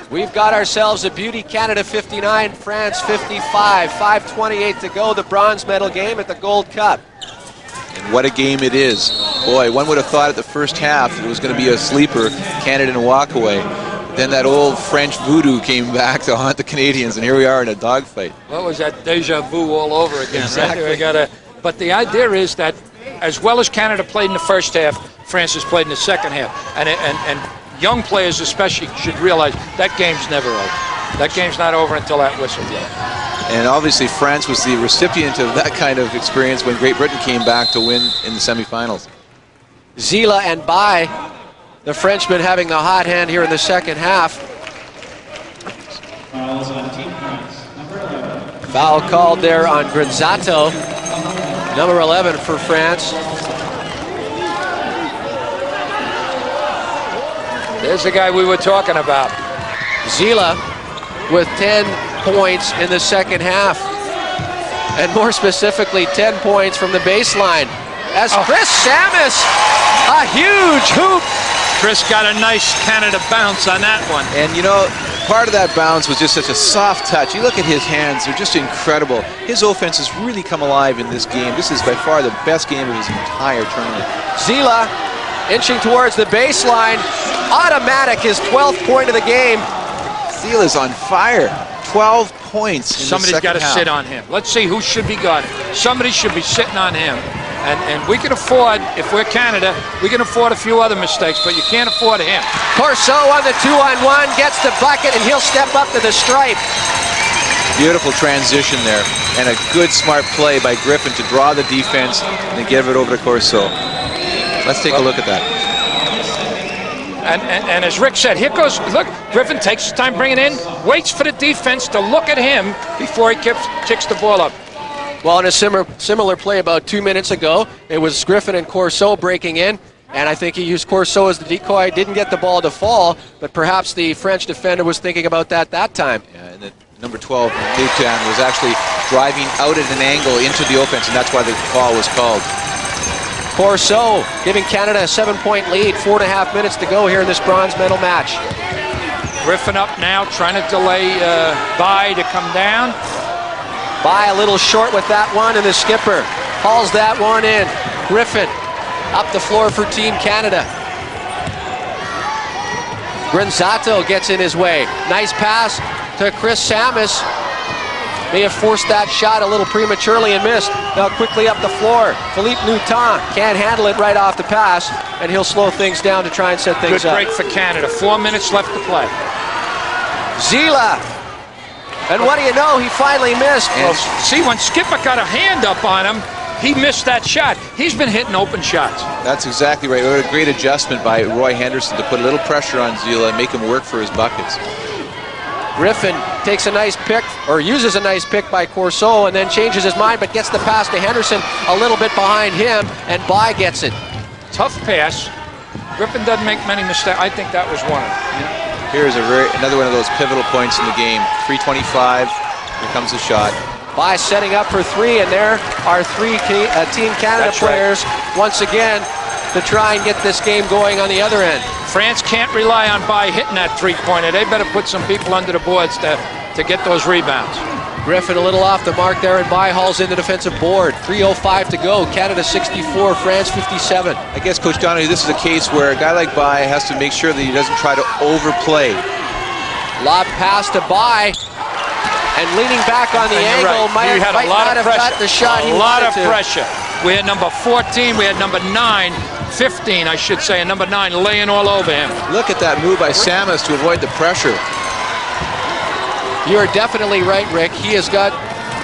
We've got ourselves a beauty. Canada 59, France 55. 5:28 to go, the bronze medal game at the Gold Cup. And what a game it is. Boy, one would have thought at the first half it was going to be a sleeper, Canada and walk away. Then that old French voodoo came back to haunt the Canadians, and here we are in a dogfight. What was that deja vu all over again? Exactly. Right? But the idea is that as well as Canada played in the first half, France has played in the second half. And young players especially should realize that game's never over. That game's not over until that whistle blows. And obviously France was the recipient of that kind of experience when Great Britain came back to win in the semifinals. Zila and Bai, the Frenchman, having the hot hand here in the second half. Foul called there on Granzato, number 11 for France. There's the guy we were talking about. Zila with 10 points in the second half. and more specifically 10 points from the baseline. As Chris Samus, a huge hoop. Chris got a nice Canada bounce on that one. And you know, part of that bounce was just such a soft touch. You look at his hands, they're just incredible. His offense has really come alive in this game. This is by far the best game of his entire tournament. Zila inching towards the baseline. Automatic, his 12th point of the game. Zila's on fire. 12 points in Somebody's got to half. sit on him. Let's see who should be guarded. Somebody should be sitting on him. And we can afford, if we're Canada, we can afford a few other mistakes, but you can't afford him. Corso on the 2-on-1, gets the bucket, and he'll step up to the stripe. Beautiful transition there, and a good smart play by Griffin to draw the defense and then give it over to Corso. Let's take a look at that. And as Rick said, here goes, look, Griffin takes his time bringing it in, waits for the defense to look at him before he kicks the ball up. Well, in a similar play about 2 minutes ago, it was Griffin and Corso breaking in, and I think he used Corso as the decoy, didn't get the ball to fall, but perhaps the French defender was thinking about that time. Yeah, and the number 12, Newtown, was actually driving out at an angle into the offense, and that's why the call was called. Corso giving Canada a 7-point lead, 4.5 minutes to go here in this bronze medal match. Griffin up now, trying to delay By to come down. By a little short with that one, and the skipper hauls that one in. Griffin up the floor for Team Canada. Granzato gets in his way. Nice pass to Chris Samus. May have forced that shot a little prematurely and missed. Now quickly up the floor. Philippe Newton can't handle it right off the pass, and he'll slow things down to try and set things up. Good break for Canada. 4 minutes left to play. Zila. And what do you know? He finally missed. Well, see, when Skipper got a hand up on him, he missed that shot. He's been hitting open shots. That's exactly right. What a great adjustment by Roy Henderson to put a little pressure on Zila and make him work for his buckets. Griffin takes a nice pick, or uses a nice pick by Corso, and then changes his mind, but gets the pass to Henderson a little bit behind him, and By gets it. Tough pass. Griffin doesn't make many mistakes. I think that was one of them. Here's another one of those pivotal points in the game. 3:25. Here comes the shot. By setting up for three, and there are three Team Canada players once again to try and get this game going on the other end. France can't rely on By hitting that three-pointer. They better put some people under the boards to get those rebounds. Griffin a little off the mark there, and By hauls in the defensive board. 3:05 to go. Canada 64, France 57. I guess, Coach Donahue, this is a case where a guy like By has to make sure that he doesn't try to overplay. Lob pass to By, and leaning back on the angle, might not have got the shot he wanted to. A lot of pressure. We had number 14, we had number 9, 15, I should say, and number 9 laying all over him. Look at that move by Samus to avoid the pressure. You're definitely right, Rick. He has got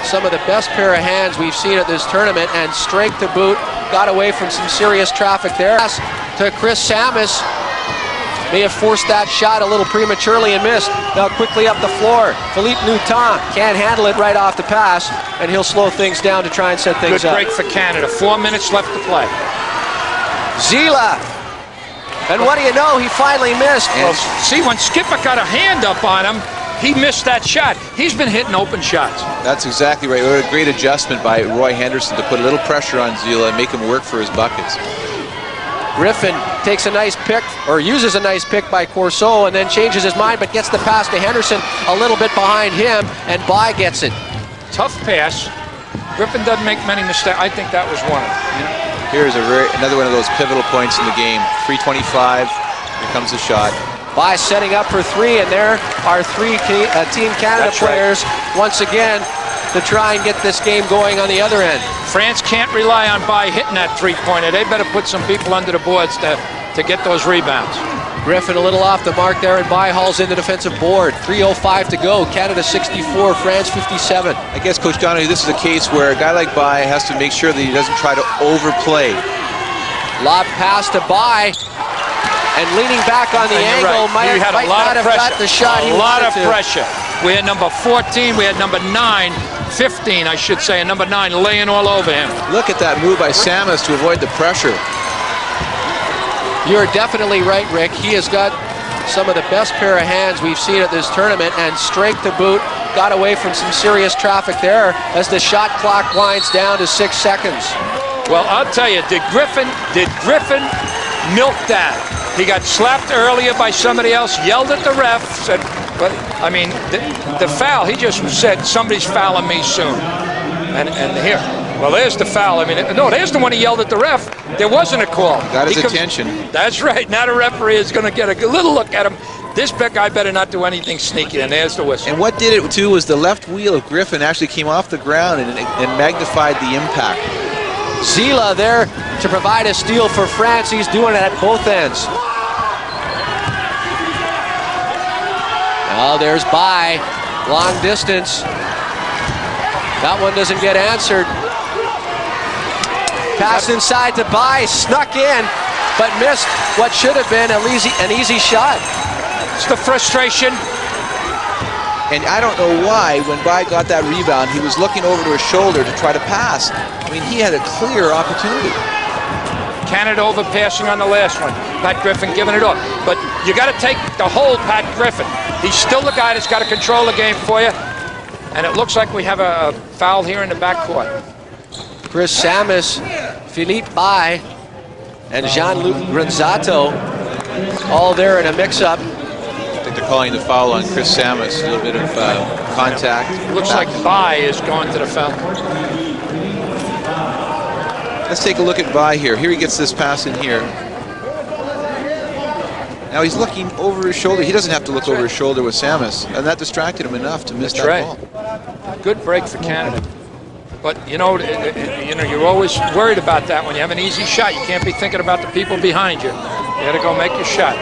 some of the best pair of hands we've seen at this tournament, and strength to boot. Got away from some serious traffic there. To Chris Samus. May have forced that shot a little prematurely and missed. Now quickly up the floor. Philippe Newton can't handle it right off the pass, and he'll slow things down to try and set things up. Good break for Canada. 4 minutes left to play. Zila. And what do you know? He finally missed. Well, see, when Skipper got a hand up on him, he missed that shot. He's been hitting open shots. That's exactly right. What a great adjustment by Roy Henderson to put a little pressure on Zila and make him work for his buckets. Griffin takes a nice pick, or uses a nice pick by Corso, and then changes his mind, but gets the pass to Henderson a little bit behind him, and By gets it. Tough pass. Griffin doesn't make many mistakes. I think that was one of them. Here's another one of those pivotal points in the game. 3:25. Here comes the shot. By setting up for three, and there are three Team Canada players once again to try and get this game going on the other end. France can't rely on By hitting that three-pointer. They better put some people under the boards to get those rebounds. Griffin a little off the mark there, and By hauls in the defensive board. 3:05 to go. Canada 64, France 57. I guess, Coach Donahue, this is a case where a guy like By has to make sure that he doesn't try to overplay. Lob pass to By, and leaning back on the angle, might not have got the shot he wanted to. A lot of pressure. We had number 14, we had number 9, 15, I should say, and number 9 laying all over him. Look at that move by Samus to avoid the pressure. You're definitely right, Rick. He has got some of the best pair of hands we've seen at this tournament, and strength to boot. got away from some serious traffic there as the shot clock winds down to 6 seconds. Well, I'll tell you, did Griffin milk that? He got slapped earlier by somebody else, yelled at the ref, said, but I mean, the foul, he just said, somebody's fouling me soon. And here, well, there's the foul. I mean, no, there's the one he yelled at the ref. There wasn't a call. Got his attention. That's right. Now the referee is going to get a little look at him. This guy better not do anything sneaky, and there's the whistle. And what did it, too, was the left wheel of Griffin actually came off the ground and magnified the impact. Zila there to provide a steal for France. He's doing it at both ends. Now there's Bai, long distance. That one doesn't get answered. Pass inside to Bai, snuck in, but missed what should have been an easy shot. It's the frustration. And I don't know why, when Bai got that rebound, he was looking over to his shoulder to try to pass. I mean, he had a clear opportunity. Canada overpassing on the last one. Pat Griffin giving it up. But you got to take the whole Pat Griffin. He's still the guy that's got to control the game for you. And it looks like we have a foul here in the backcourt. Chris Samus, Philippe Bai, and Jean-Luc Granzato all there in a mix-up. I think they're calling the foul on Chris Samus. A little bit of contact. Looks like Bai is going to the foul. Let's take a look at Bai here. Here he gets this pass in here. Now he's looking over his shoulder. He doesn't have to look over his shoulder with Samus, and that distracted him enough to miss that ball. Good break for Canada. But you know, you're always worried about that when you have an easy shot. You can't be thinking about the people behind you. You got to go make your shot.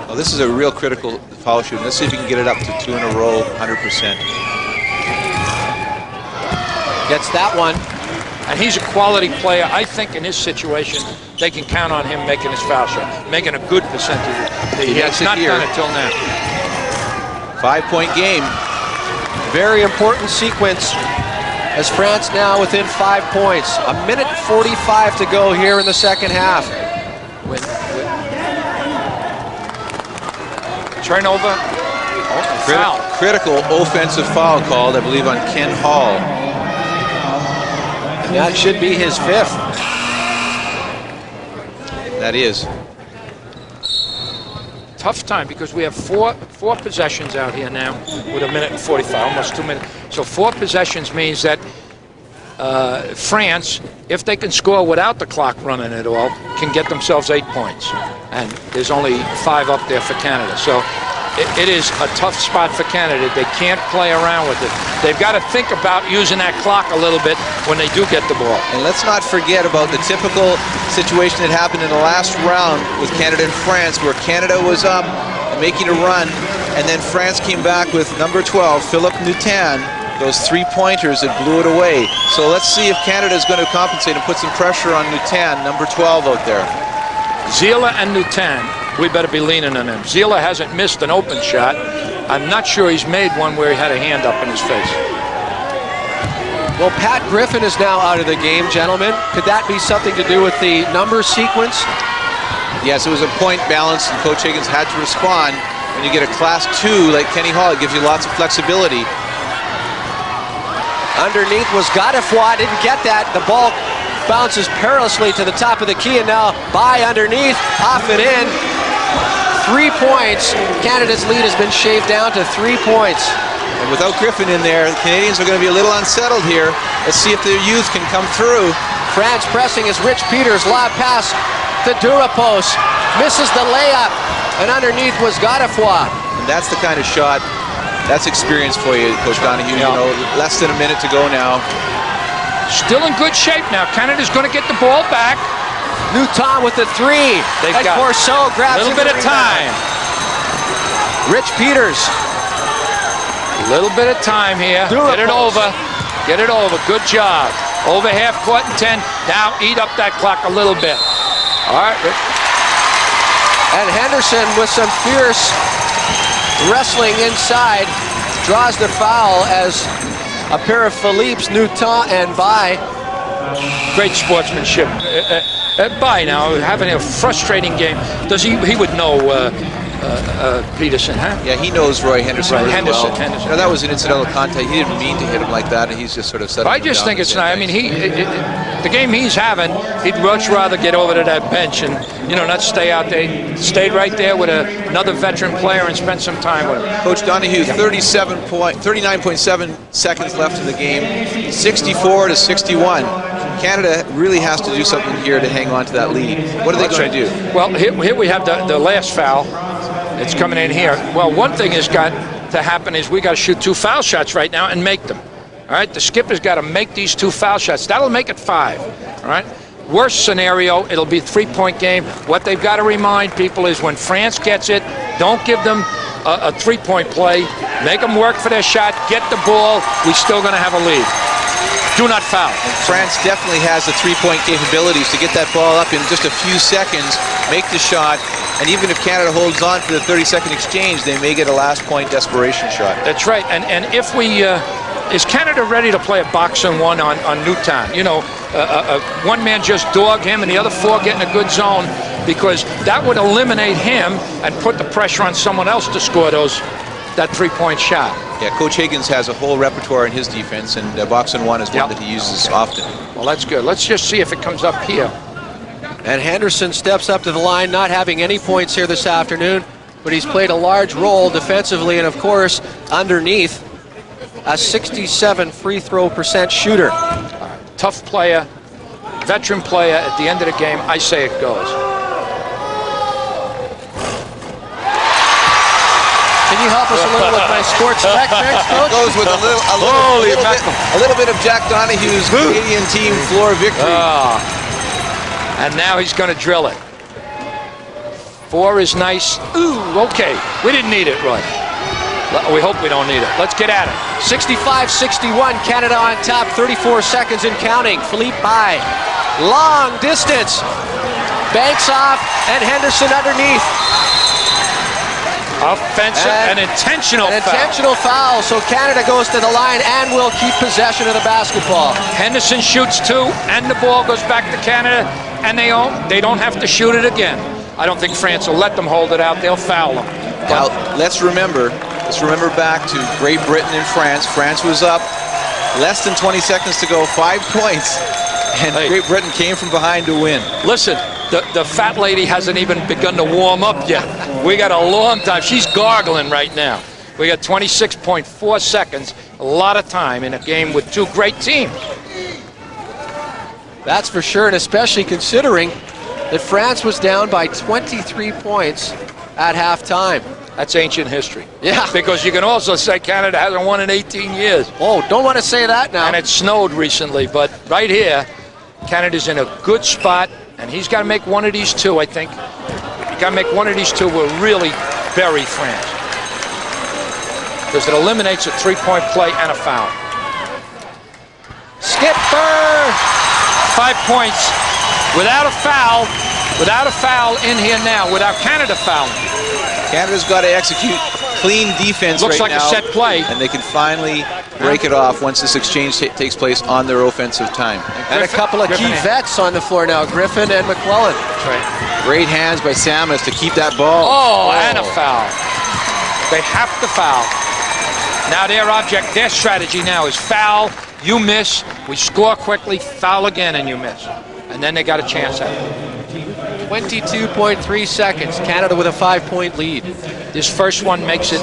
Well, this is a real critical foul shoot. Let's see if he can get it up to 2 in a row, 100%. Gets that one. And he's a quality player. I think in his situation, they can count on him making his foul shot, making a good percentage. He has not done it till now. 5-point game. Very important sequence as France now within 5 points. 1:45 to go here in the second half. Turnover. Foul. Critical offensive foul called, I believe, on Ken Hall. And that should be his 5th. That is. Tough time because we have four possessions out here now with 1:45, almost 2 minutes. So 4 possessions means that France, if they can score without the clock running at all, can get themselves 8 points. And there's only 5 up there for Canada. So it is a tough spot for Canada. They can't play around with it. They've got to think about using that clock a little bit when they do get the ball. And let's not forget about the typical situation that happened in the last round with Canada and France, where Canada was up and making a run, and then France came back with number 12, Philippe Nutin, those 3-pointers that blew it away. So let's see if Canada is going to compensate and put some pressure on Nutin, number 12 out there. Zila and Nutin, we better be leaning on them. Zila hasn't missed an open shot. I'm not sure he's made one where he had a hand up in his face. Well, Pat Griffin is now out of the game, gentlemen. Could that be something to do with the number sequence? Yes, it was a point balance, and Coach Higgins had to respond. When you get a Class 2 like Kenny Hall, it gives you lots of flexibility. Underneath was Godefroy, didn't get that. The ball bounces perilously to the top of the key, and now Bai underneath, off and in. 3 points. Canada's lead has been shaved down to 3 points. And without Griffin in there, the Canadians are going to be a little unsettled here. Let's see if their youth can come through. France pressing as Rich Peters, lob pass to Durapos, misses the layup, and underneath was Godefroy. And that's the kind of shot, that's experience for you, Coach Donahue. Yeah. You know, less than a minute to go now. Still in good shape now. Canada's going to get the ball back. Nutin with the 3. They've and got Corso grabs a little bit of time. Rich Peters. A little bit of time here. Get it over. Get it over. Good job. Over half court and 10. Now eat up that clock a little bit. All right, Rich. And Henderson with some fierce wrestling inside draws the foul as a pair of Philippe's, Nutin and Bai. Great sportsmanship. Bai now having a frustrating game. He would know Peterson, huh? Yeah, he knows Roy Henderson Right, really Henderson, well. Henderson. You know, that was an incidental contact. He didn't mean to hit him like that, and he's just sort of setting I him just down think it's again. not. I mean, the game he's having, he'd much rather get over to that bench and, not stay out there. He stayed right there with another veteran player and spent some time with him. Coach Donahue, 39.7 seconds left in the game, 64 to 61. Canada really has to do something here to hang on to that lead. What are they going to do? Well, here we have the last foul. It's coming in here. Well, one thing has got to happen is we got to shoot 2 foul shots right now and make them. All right, the skipper's got to make these 2 foul shots. That'll make it 5. All right. Worst scenario, it'll be a 3-point game. What they've got to remind people is when France gets it, don't give them a 3-point play. Make them work for their shot. Get the ball. We're still going to have a lead. Do not foul. And France definitely has the 3-point capabilities to get that ball up in just a few seconds, make the shot, and even if Canada holds on to the 30-second exchange, they may get a last-point desperation shot. That's right. And if we... is Canada ready to play a boxing one on Newtown? One man just dog him and the other 4 get in a good zone, because that would eliminate him and put the pressure on someone else to score that 3-point shot. Yeah, Coach Higgins has a whole repertoire in his defense, and boxing one is one that he uses often. Well, that's good. Let's just see if it comes up here. And Henderson steps up to the line, not having any points here this afternoon, but he's played a large role defensively and, of course, underneath, a 67 free throw % shooter. Tough player, veteran player. At the end of the game, I say it goes. Can you help us a little with my sports facts, Coach? It goes with a little bit of Jack Donahue's Canadian team floor victory. And now he's going to drill it. 4 is nice. Ooh, okay. We didn't need it, Roy. We hope we don't need it. Let's get at it. 65-61, Canada on top, 34 seconds and counting. Philippe Bay, long distance, banks off, and Henderson underneath. Offensive and intentional foul. Intentional foul, so Canada goes to the line and will keep possession of the basketball. Henderson shoots 2, and the ball goes back to Canada, and they don't have to shoot it again. I don't think France will let them hold it out. They'll foul them. Now, let's remember back to Great Britain and France. France was up less than 20 seconds to go, 5 points, and Great Britain came from behind to win. Listen, the fat lady hasn't even begun to warm up yet. We got a long time. She's gargling right now. We got 26.4 seconds, a lot of time in a game with 2 great teams. That's for sure, and especially considering that France was down by 23 points at halftime. That's ancient history. Yeah. Because you can also say Canada hasn't won in 18 years. Oh, don't want to say that now. And it snowed recently, but right here, Canada's in a good spot, and he's got to make one of these 2, I think. He's got to make one of these 2 will really bury France. Because it eliminates a 3-point play and a foul. Skipper! 5 points without a foul in here now, without Canada fouling. Canada's got to execute clean defense Looks right like now, a set play. and they can finally break it off once this exchange takes place on their offensive time. And a couple of key vets on the floor now, Griffin and McClellan. That's right. Great hands by Samus to keep that ball. Oh, and a foul. They have to foul. Now their strategy now is foul, you miss, we score quickly, foul again, and you miss. And then they got a chance at it. 22.3 seconds, Canada with a 5-point lead. This first one makes it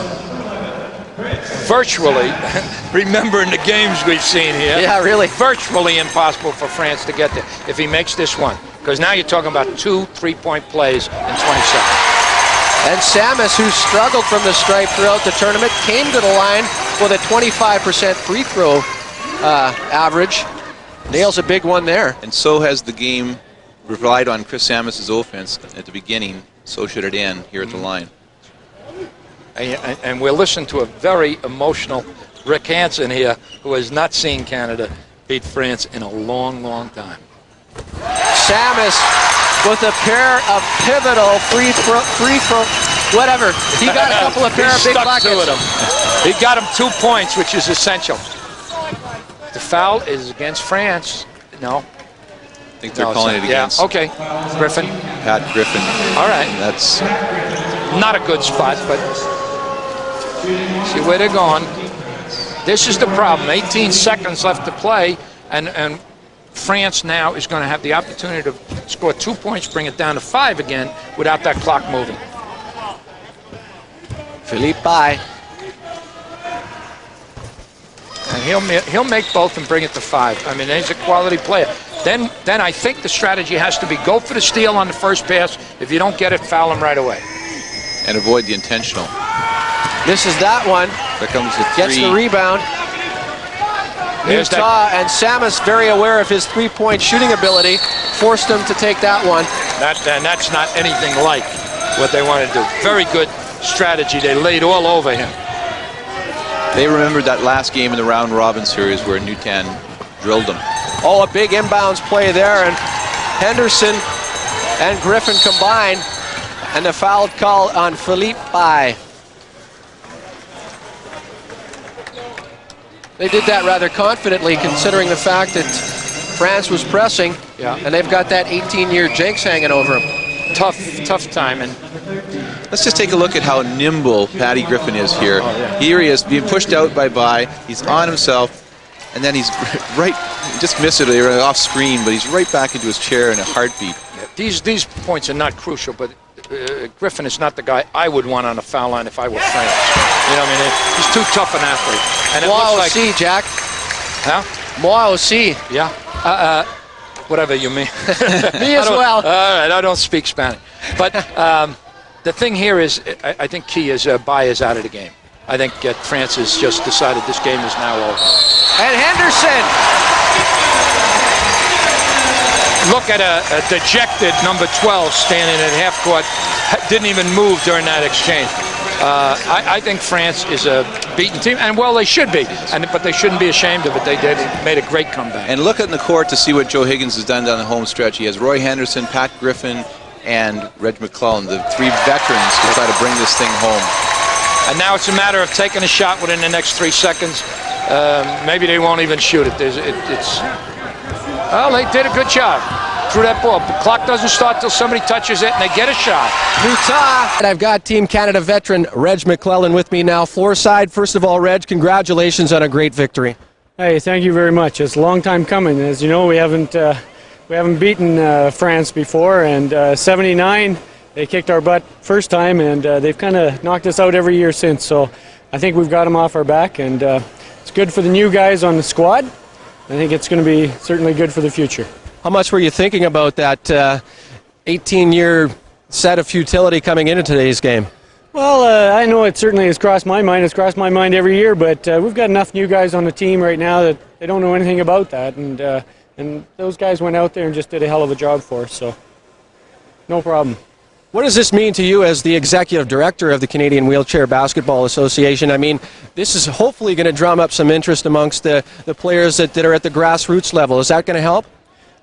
virtually, remembering the games we've seen here. Yeah, really. Virtually impossible for France to get there if he makes this one. Because now you're talking about 2 3-point plays in 20 seconds. And Samus, who struggled from the stripe throughout the tournament, came to the line with a 25% free throw average. Nails a big one there. And so has the game relied on Chris Samus's offense at the beginning. So should it end here at the line. And we'll listen to a very emotional Rick Hansen here, who has not seen Canada beat France in a long, long time. Samus with a pair of pivotal free throw, whatever. He got a couple of pair of big buckets. He got him 2 points, which is essential. The foul is against France. No. I think they're calling it against. Yeah. Okay. Griffin. Pat Griffin. All right. That's not a good spot, but see where they're going. This is the problem. 18 seconds left to play, and France now is going to have the opportunity to score 2 points, bring it down to 5 again without that clock moving. Philippe Bye. And he'll make both and bring it to 5. I mean, he's a quality player. Then I think the strategy has to be go for the steal on the first pass. If you don't get it, foul him right away. And avoid the intentional. This is that one. There comes the 3. Gets the rebound. There's Utah, and Samus, very aware of his three-point shooting ability, forced him to take that one. And that's not anything like what they want to do. Very good strategy. They laid all over him. They remembered that last game in the round-robin series where Newtown drilled them. Oh, a big inbounds play there, and Henderson and Griffin combine, and the foul call on Philippe Bye. They did that rather confidently, considering the fact that France was pressing, and they've got that 18-year jinx hanging over them. Tough time. And let's just take a look at how nimble Patty Griffin is here. Here he is being pushed out by Bye. He's on himself, and then he's right, just missed it. They were off screen, but he's right back into his chair in a heartbeat. These points are not crucial, but Griffin is not the guy I would want on a foul line if I were France. You know what I mean? He's too tough an athlete. And it Moi looks aussi, like, Jack. huh? Moi aussi. Yeah. Whatever you mean. Me as well. All right, I don't speak Spanish. But the thing here is, I think key is Bye is out of the game. I think France has just decided this game is now over. And Henderson. Look at a dejected number 12 standing at half court. Didn't even move during that exchange. I think France is a beaten team, and well, they should be. But they shouldn't be ashamed of it. They made a great comeback. And look at the court to see what Joe Higgins has done down the home stretch. He has Roy Henderson, Pat Griffin, and Reg McClellan, the 3 veterans, to try to bring this thing home. And now it's a matter of taking a shot within the next 3 seconds. Maybe they won't even shoot it. Well, they did a good job. Threw that ball. The clock doesn't start till somebody touches it, and they get a shot. Utah. And I've got Team Canada veteran Reg McClellan with me now. Floor side. First of all, Reg, congratulations on a great victory. Hey, thank you very much. It's a long time coming. As you know, we haven't beaten France before, and 79 they kicked our butt first time, and they've kind of knocked us out every year since. So I think we've got them off our back, and it's good for the new guys on the squad. I think it's going to be certainly good for the future. How much were you thinking about that 18-year set of futility coming into today's game? Well, I know it certainly has crossed my mind. It's crossed my mind every year, but we've got enough new guys on the team right now that they don't know anything about that, and those guys went out there and just did a hell of a job for us, so no problem. What does this mean to you as the executive director of the Canadian Wheelchair Basketball Association? I mean, this is hopefully going to drum up some interest amongst the players that are at the grassroots level. Is that going to help?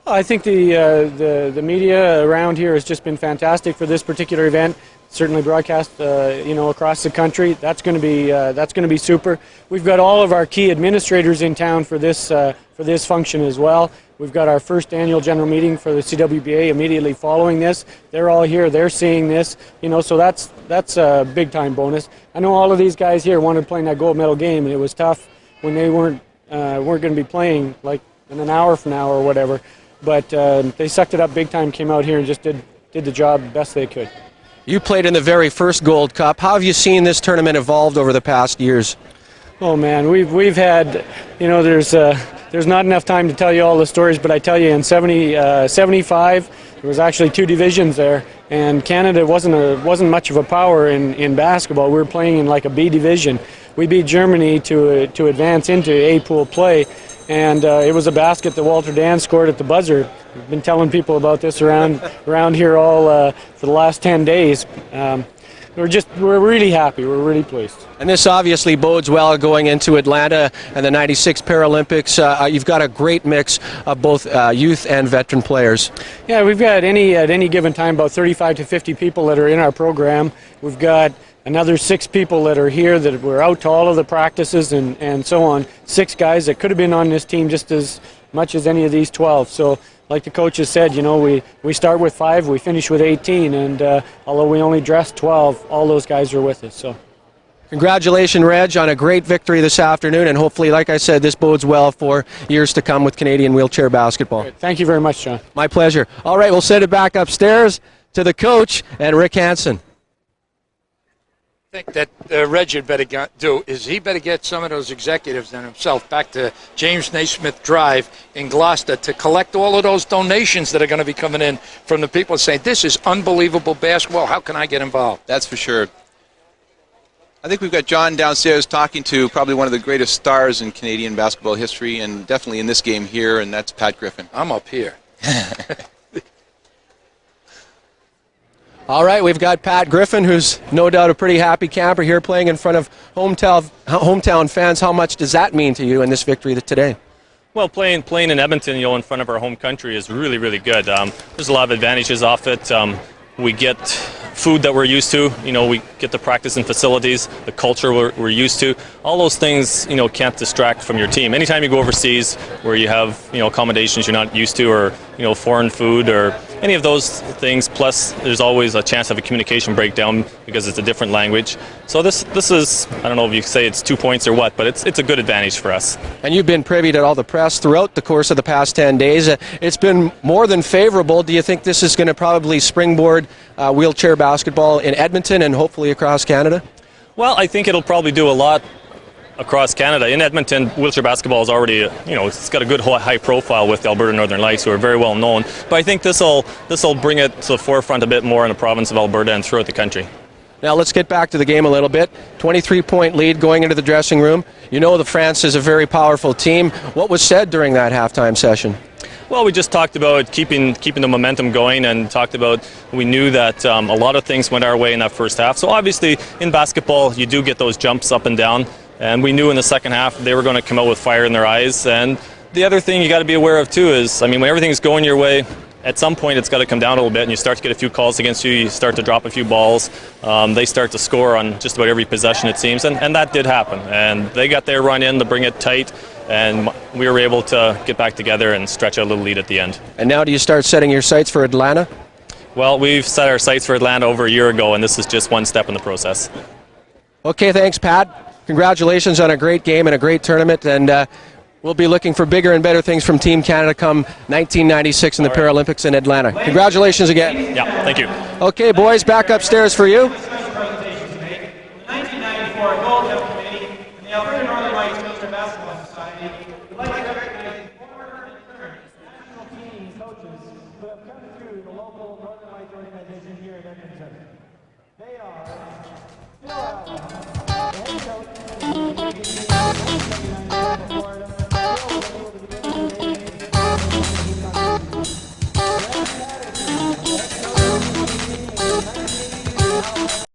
I think the media around here has just been fantastic for this particular event. Certainly broadcast, across the country. That's going to be super. We've got all of our key administrators in town for this function as well. We've got our first annual general meeting for the CWBA immediately following this. They're all here. They're seeing this. So that's a big time bonus. I know all of these guys here wanted to play in that gold medal game, and it was tough when they weren't going to be playing like in an hour from now or whatever. But they sucked it up big time. Came out here and just did the job best they could. You played in the very first Gold Cup. How have you seen this tournament evolved over the past years? Oh man, we've had, there's not enough time to tell you all the stories, but I tell you in 75 there was actually 2 divisions there, and Canada wasn't much of a power in basketball. We were playing in like a B division. We beat Germany to advance into A pool play, and it was a basket that Walter Dan scored at the buzzer. We've been telling people about this around here all for the last 10 days. We're really happy. We're really pleased. And this obviously bodes well going into Atlanta and the '96 Paralympics. You've got a great mix of both youth and veteran players. Yeah, we've got at any given time about 35 to 50 people that are in our program. We've got another 6 people that are here that were out to all of the practices and so on. 6 guys that could have been on this team just as much as any of these 12. So like the coach has said, you know, we start with 5, we finish with 18, and although we only dressed 12, all those guys are with us. So. Congratulations, Reg, on a great victory this afternoon, and hopefully, like I said, this bodes well for years to come with Canadian wheelchair basketball. Great. Thank you very much, John. My pleasure. All right, we'll send it back upstairs to the coach and Rick Hansen. I think that Reg had better do is he better get some of those executives and himself back to James Naismith Drive in Gloucester to collect all of those donations that are going to be coming in from the people saying, this is unbelievable basketball, how can I get involved? That's for sure. I think we've got John downstairs talking to probably one of the greatest stars in Canadian basketball history, and definitely in this game here, and that's Pat Griffin. I'm up here. All right, we've got Pat Griffin, who's no doubt a pretty happy camper here playing in front of hometown fans. How much does that mean to you in this victory today? Well, playing in Edmonton, you know, in front of our home country is really, really good. There's a lot of advantages off it. We get food that we're used to, you know, we get to practice in facilities, the culture we're used to. All those things, you know, can't distract from your team. Anytime you go overseas where you have, you know, accommodations you're not used to, or, you know, foreign food or any of those things, plus there's always a chance of a communication breakdown because it's a different language. So this is, I don't know if you say it's 2 points or what, but it's a good advantage for us. And you've been privy to all the press throughout the course of the past 10 days. It's been more than favorable. Do you think this is going to probably springboard wheelchair basketball in Edmonton and hopefully across Canada? Well, I think it'll probably do a lot across Canada. In Edmonton, wheelchair basketball is already, you know, it's got a good high profile with the Alberta Northern Lights, who are very well known. But I think this'll bring it to the forefront a bit more in the province of Alberta and throughout the country. Now let's get back to the game a little bit. 23-point lead going into the dressing room. You know the France is a very powerful team. What was said during that halftime session? Well, we just talked about keeping the momentum going, and talked about, we knew that a lot of things went our way in that first half. So obviously in basketball you do get those jumps up and down, and we knew in the second half they were going to come out with fire in their eyes. And the other thing you got to be aware of too is, I mean, when everything's going your way, at some point it's got to come down a little bit, and you start to get a few calls against you, you start to drop a few balls, they start to score on just about every possession it seems, and that did happen. And they got their run in to bring it tight, and we were able to get back together and stretch out a little lead at the end. And now do you start setting your sights for Atlanta? Well, we've set our sights for Atlanta over a year ago, and this is just one step in the process. Okay, thanks, Pat. Congratulations on a great game and a great tournament, and we'll be looking for bigger and better things from Team Canada come 1996 in the Paralympics in Atlanta. Congratulations again. Yeah, thank you. Okay, boys, back upstairs for you. 1994 Gold Cup Committee and the Alberta Northern Lights Wheelchair Basketball Society would like to recognize former and current national team coaches who have come through the local Northern Lights organization here in Edmonton. They are Phil Allen, the head coach